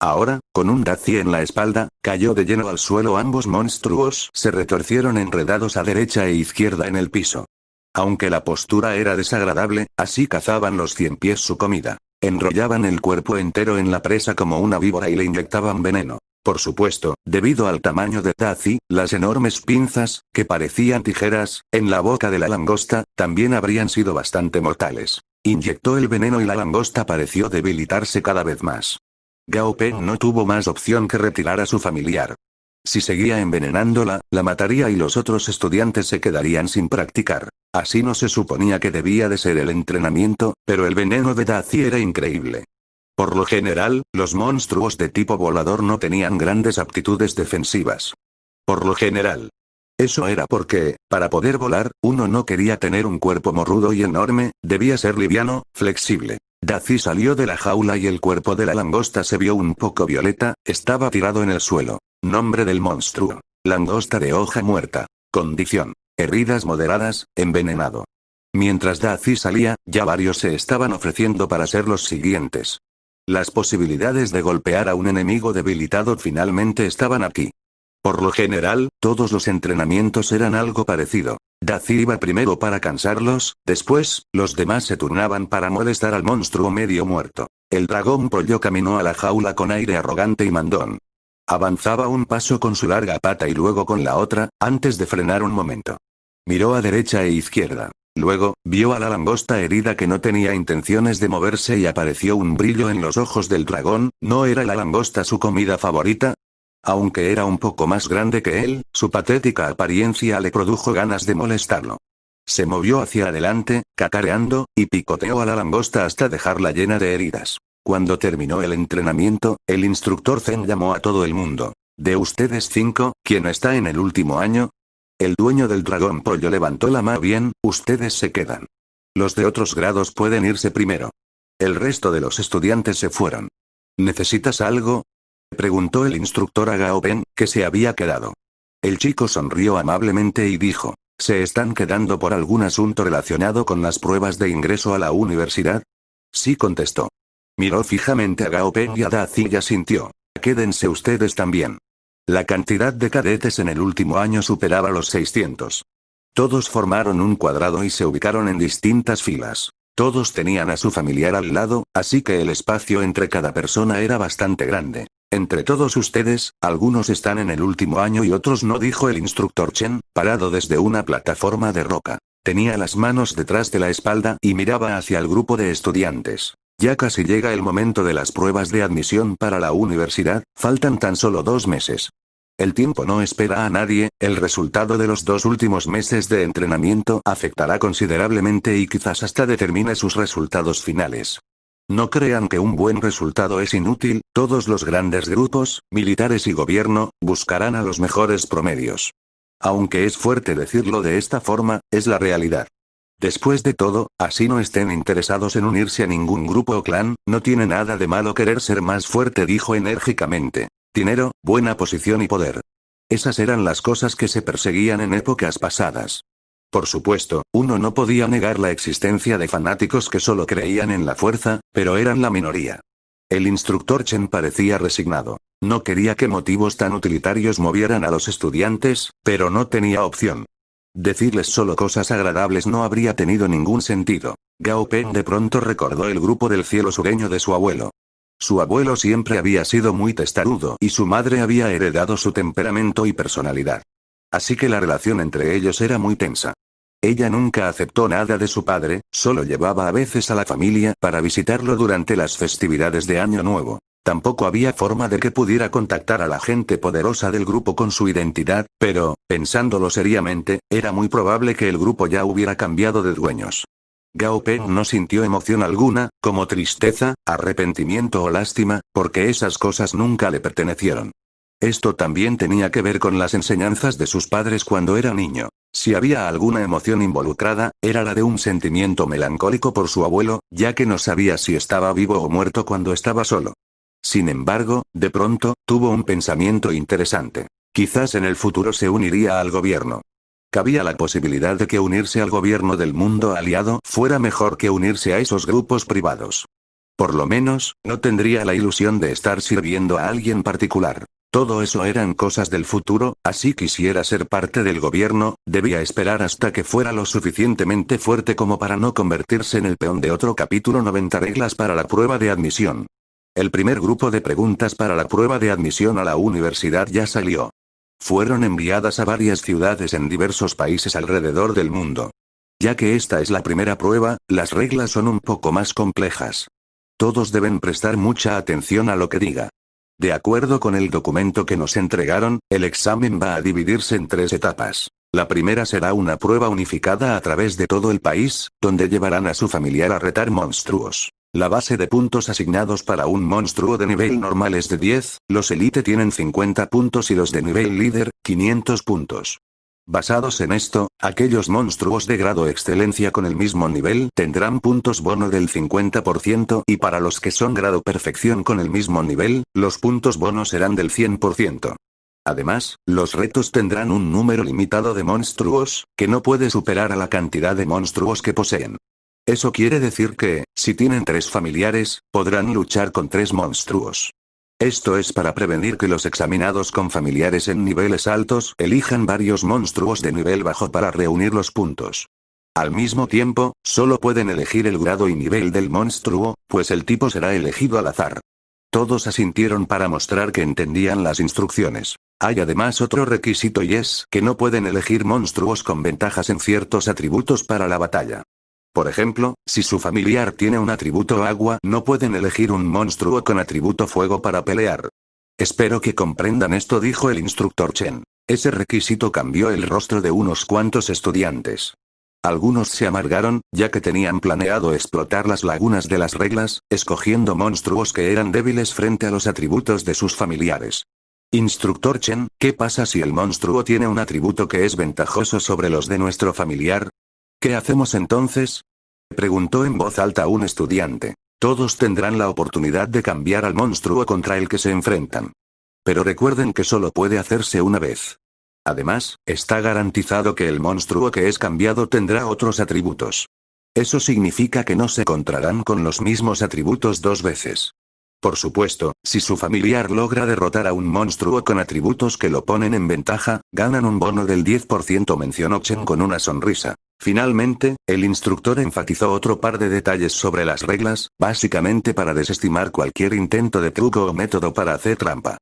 Ahora, con un Daci en la espalda, cayó de lleno al suelo. Ambos monstruos se retorcieron enredados a derecha e izquierda en el piso. Aunque la postura era desagradable, así cazaban los ciempiés su comida. Enrollaban el cuerpo entero en la presa como una víbora y le inyectaban veneno. Por supuesto, debido al tamaño de Daci, las enormes pinzas, que parecían tijeras, en la boca de la langosta, también habrían sido bastante mortales. Inyectó el veneno y la langosta pareció debilitarse cada vez más. Gao Peng no tuvo más opción que retirar a su familiar. Si seguía envenenándola, la mataría y los otros estudiantes se quedarían sin practicar. Así no se suponía que debía de ser el entrenamiento, pero el veneno de Daci era increíble. Por lo general, los monstruos de tipo volador no tenían grandes aptitudes defensivas. Por lo general. Eso era porque, para poder volar, uno no quería tener un cuerpo morrudo y enorme, debía ser liviano, flexible. Daci salió de la jaula y el cuerpo de la langosta se vio un poco violeta, estaba tirado en el suelo. Nombre del monstruo. Langosta de hoja muerta. Condición. Heridas moderadas, envenenado. Mientras Daci salía, ya varios se estaban ofreciendo para ser los siguientes. Las posibilidades de golpear a un enemigo debilitado finalmente estaban aquí. Por lo general, todos los entrenamientos eran algo parecido. Daci iba primero para cansarlos, después, los demás se turnaban para molestar al monstruo medio muerto. El dragón pollo caminó a la jaula con aire arrogante y mandón. Avanzaba un paso con su larga pata y luego con la otra, antes de frenar un momento. Miró a derecha e izquierda. Luego, vio a la langosta herida que no tenía intenciones de moverse y apareció un brillo en los ojos del dragón. ¿No era la langosta su comida favorita? Aunque era un poco más grande que él, su patética apariencia le produjo ganas de molestarlo. Se movió hacia adelante, cacareando, y picoteó a la langosta hasta dejarla llena de heridas. Cuando terminó el entrenamiento, el instructor Zen llamó a todo el mundo. ¿De ustedes 5, quién está en el último año? El dueño del dragón pollo levantó la mano. Bien, ustedes se quedan. Los de otros grados pueden irse primero. El resto de los estudiantes se fueron. ¿Necesitas algo?, preguntó el instructor a Gao Peng, que se había quedado. El chico sonrió amablemente y dijo, ¿se están quedando por algún asunto relacionado con las pruebas de ingreso a la universidad? Sí, contestó. Miró fijamente a Gao Peng y a Daci y asintió. Quédense ustedes también. La cantidad de cadetes en el último año superaba los 600. Todos formaron un cuadrado y se ubicaron en distintas filas. Todos tenían a su familiar al lado, así que el espacio entre cada persona era bastante grande. Entre todos ustedes, algunos están en el último año y otros no, dijo el instructor Chen, parado desde una plataforma de roca. Tenía las manos detrás de la espalda y miraba hacia el grupo de estudiantes. Ya casi llega el momento de las pruebas de admisión para la universidad, faltan tan solo 2 meses. El tiempo no espera a nadie, el resultado de los 2 últimos meses de entrenamiento afectará considerablemente y quizás hasta determine sus resultados finales. No crean que un buen resultado es inútil, todos los grandes grupos, militares y gobierno, buscarán a los mejores promedios. Aunque es fuerte decirlo de esta forma, es la realidad. Después de todo, así no estén interesados en unirse a ningún grupo o clan, no tiene nada de malo querer ser más fuerte, dijo enérgicamente. Dinero, buena posición y poder. Esas eran las cosas que se perseguían en épocas pasadas. Por supuesto, uno no podía negar la existencia de fanáticos que solo creían en la fuerza, pero eran la minoría. El instructor Chen parecía resignado. No quería que motivos tan utilitarios movieran a los estudiantes, pero no tenía opción. Decirles solo cosas agradables no habría tenido ningún sentido. Gao Peng de pronto recordó el grupo del cielo sureño de su abuelo. Su abuelo siempre había sido muy testarudo y su madre había heredado su temperamento y personalidad. Así que la relación entre ellos era muy tensa. Ella nunca aceptó nada de su padre, solo llevaba a veces a la familia para visitarlo durante las festividades de Año Nuevo. Tampoco había forma de que pudiera contactar a la gente poderosa del grupo con su identidad, pero, pensándolo seriamente, era muy probable que el grupo ya hubiera cambiado de dueños. Gao Peng no sintió emoción alguna, como tristeza, arrepentimiento o lástima, porque esas cosas nunca le pertenecieron. Esto también tenía que ver con las enseñanzas de sus padres cuando era niño. Si había alguna emoción involucrada, era la de un sentimiento melancólico por su abuelo, ya que no sabía si estaba vivo o muerto cuando estaba solo. Sin embargo, de pronto, tuvo un pensamiento interesante. Quizás en el futuro se uniría al gobierno. Cabía la posibilidad de que unirse al gobierno del mundo aliado fuera mejor que unirse a esos grupos privados. Por lo menos, no tendría la ilusión de estar sirviendo a alguien particular. Todo eso eran cosas del futuro, así quisiera ser parte del gobierno, debía esperar hasta que fuera lo suficientemente fuerte como para no convertirse en el peón de otro capítulo 90 reglas para la prueba de admisión. El primer grupo de preguntas para la prueba de admisión a la universidad ya salió. Fueron enviadas a varias ciudades en diversos países alrededor del mundo. Ya que esta es la primera prueba, las reglas son un poco más complejas. Todos deben prestar mucha atención a lo que diga. De acuerdo con el documento que nos entregaron, el examen va a dividirse en 3 etapas. La primera será una prueba unificada a través de todo el país, donde llevarán a su familiar a retar monstruos. La base de puntos asignados para un monstruo de nivel normal es de 10, los elite tienen 50 puntos y los de nivel líder, 500 puntos. Basados en esto, aquellos monstruos de grado excelencia con el mismo nivel tendrán puntos bono del 50% y para los que son grado perfección con el mismo nivel, los puntos bono serán del 100%. Además, los retos tendrán un número limitado de monstruos, que no puede superar a la cantidad de monstruos que poseen. Eso quiere decir que, si tienen 3 familiares, podrán luchar con 3 monstruos. Esto es para prevenir que los examinados con familiares en niveles altos elijan varios monstruos de nivel bajo para reunir los puntos. Al mismo tiempo, solo pueden elegir el grado y nivel del monstruo, pues el tipo será elegido al azar. Todos asintieron para mostrar que entendían las instrucciones. Hay además otro requisito y es que no pueden elegir monstruos con ventajas en ciertos atributos para la batalla. Por ejemplo, si su familiar tiene un atributo agua, no pueden elegir un monstruo con atributo fuego para pelear. Espero que comprendan esto, dijo el instructor Chen. Ese requisito cambió el rostro de unos cuantos estudiantes. Algunos se amargaron, ya que tenían planeado explotar las lagunas de las reglas, escogiendo monstruos que eran débiles frente a los atributos de sus familiares. Instructor Chen, ¿qué pasa si el monstruo tiene un atributo que es ventajoso sobre los de nuestro familiar? ¿Qué hacemos entonces? Preguntó en voz alta un estudiante. Todos tendrán la oportunidad de cambiar al monstruo contra el que se enfrentan. Pero recuerden que solo puede hacerse una vez. Además, está garantizado que el monstruo que es cambiado tendrá otros atributos. Eso significa que no se encontrarán con los mismos atributos 2 veces. Por supuesto, si su familiar logra derrotar a un monstruo con atributos que lo ponen en ventaja, ganan un bono del 10%, mencionó Chen con una sonrisa. Finalmente, el instructor enfatizó otro par de detalles sobre las reglas, básicamente para desestimar cualquier intento de truco o método para hacer trampa.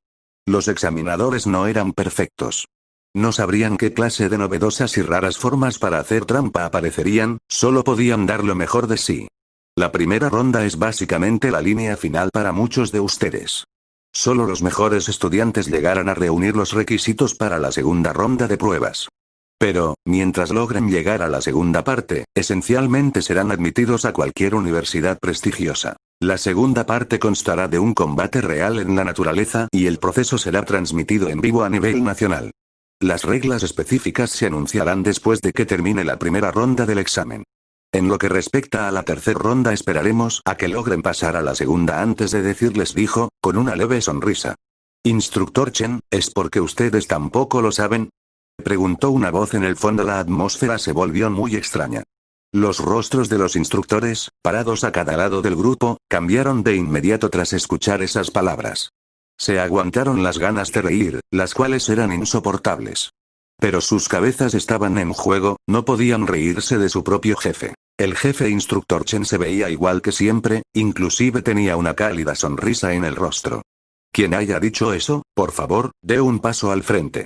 Los examinadores no eran perfectos. No sabrían qué clase de novedosas y raras formas para hacer trampa aparecerían, solo podían dar lo mejor de sí. La primera ronda es básicamente la línea final para muchos de ustedes. Solo los mejores estudiantes llegarán a reunir los requisitos para la segunda ronda de pruebas. Pero, mientras logren llegar a la segunda parte, esencialmente serán admitidos a cualquier universidad prestigiosa. La segunda parte constará de un combate real en la naturaleza y el proceso será transmitido en vivo a nivel nacional. Las reglas específicas se anunciarán después de que termine la primera ronda del examen. En lo que respecta a la tercera ronda esperaremos a que logren pasar a la segunda antes de decirles, dijo, con una leve sonrisa. Instructor Chen, ¿es porque ustedes tampoco lo saben? Preguntó una voz en el fondo. La atmósfera se volvió muy extraña. Los rostros de los instructores, parados a cada lado del grupo, cambiaron de inmediato tras escuchar esas palabras. Se aguantaron las ganas de reír, las cuales eran insoportables. Pero sus cabezas estaban en juego, no podían reírse de su propio jefe. El jefe instructor Chen se veía igual que siempre, inclusive tenía una cálida sonrisa en el rostro. Quien haya dicho eso, por favor, dé un paso al frente.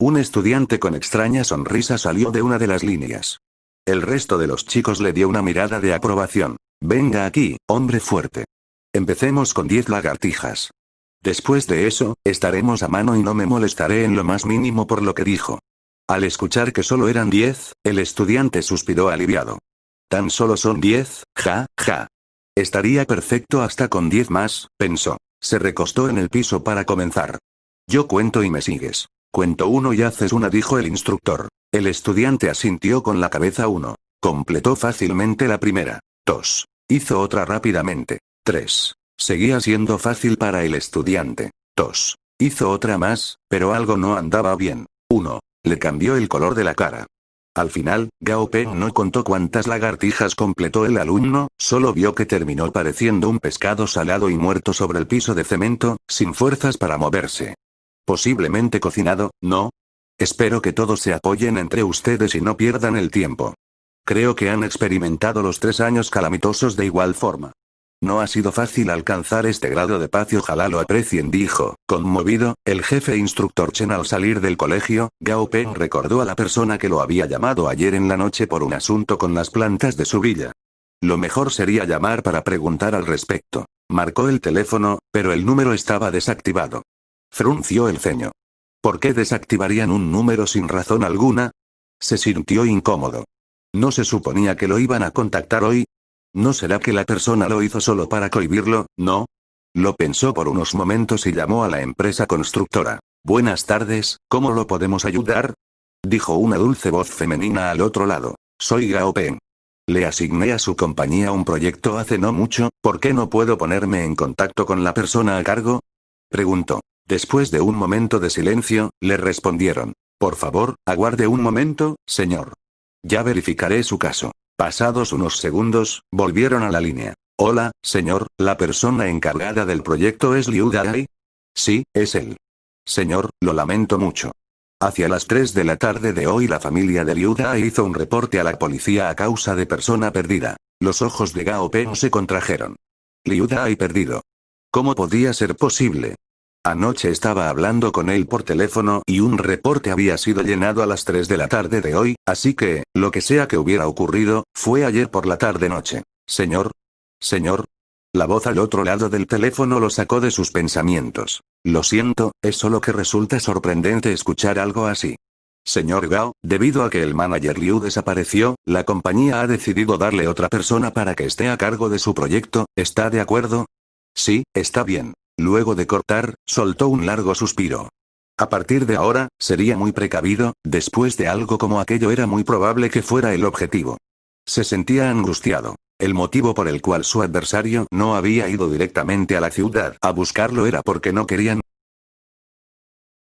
Un estudiante con extraña sonrisa salió de una de las líneas. El resto de los chicos le dio una mirada de aprobación. Venga aquí, hombre fuerte. Empecemos con 10 lagartijas. Después de eso, estaremos a mano y no me molestaré en lo más mínimo por lo que dijo. Al escuchar que solo eran 10, el estudiante suspiró aliviado. Tan solo son 10, ja, ja. Estaría perfecto hasta con 10 más, pensó. Se recostó en el piso para comenzar. Yo cuento y me sigues. Cuento 1 y haces una, dijo el instructor. El estudiante asintió con la cabeza. 1. Completó fácilmente la primera. 2. Hizo otra rápidamente. 3. Seguía siendo fácil para el estudiante. 2. Hizo otra más, pero algo no andaba bien. 1. Le cambió el color de la cara. Al final, Gao Peng no contó cuántas lagartijas completó el alumno, solo vio que terminó pareciendo un pescado salado y muerto sobre el piso de cemento, sin fuerzas para moverse. Posiblemente cocinado, ¿no? Espero que todos se apoyen entre ustedes y no pierdan el tiempo. Creo que han experimentado los 3 años calamitosos de igual forma. No ha sido fácil alcanzar este grado de paz y ojalá lo aprecien, dijo, conmovido, el jefe instructor Chen. Al salir del colegio, Gao Peng recordó a la persona que lo había llamado ayer en la noche por un asunto con las plantas de su villa. Lo mejor sería llamar para preguntar al respecto. Marcó el teléfono, pero el número estaba desactivado. Frunció el ceño. ¿Por qué desactivarían un número sin razón alguna? Se sintió incómodo. ¿No se suponía que lo iban a contactar hoy? ¿No será que la persona lo hizo solo para cohibirlo, no? Lo pensó por unos momentos y llamó a la empresa constructora. Buenas tardes, ¿cómo lo podemos ayudar? Dijo una dulce voz femenina al otro lado. Soy Gao Peng. Le asigné a su compañía un proyecto hace no mucho, ¿por qué no puedo ponerme en contacto con la persona a cargo? Preguntó. Después de un momento de silencio, le respondieron. Por favor, aguarde un momento, señor. Ya verificaré su caso. Pasados unos segundos, volvieron a la línea. Hola, señor, ¿la persona encargada del proyecto es Liu Dai? Sí, es él. Señor, lo lamento mucho. Hacia las 3 de la tarde de hoy la familia de Liu Dai hizo un reporte a la policía a causa de persona perdida. Los ojos de Gao Peng se contrajeron. Liu Dai perdido. ¿Cómo podía ser posible? Anoche estaba hablando con él por teléfono y un reporte había sido llenado a las 3 de la tarde de hoy, así que, lo que sea que hubiera ocurrido, fue ayer por la tarde-noche. Señor. Señor. La voz al otro lado del teléfono lo sacó de sus pensamientos. Lo siento, es solo que resulta sorprendente escuchar algo así. Señor Gao, debido a que el manager Liu desapareció, la compañía ha decidido darle otra persona para que esté a cargo de su proyecto, ¿está de acuerdo? Sí, está bien. Luego de cortar, soltó un largo suspiro. A partir de ahora, sería muy precavido, después de algo como aquello era muy probable que fuera el objetivo. Se sentía angustiado. El motivo por el cual su adversario no había ido directamente a la ciudad a buscarlo era porque no querían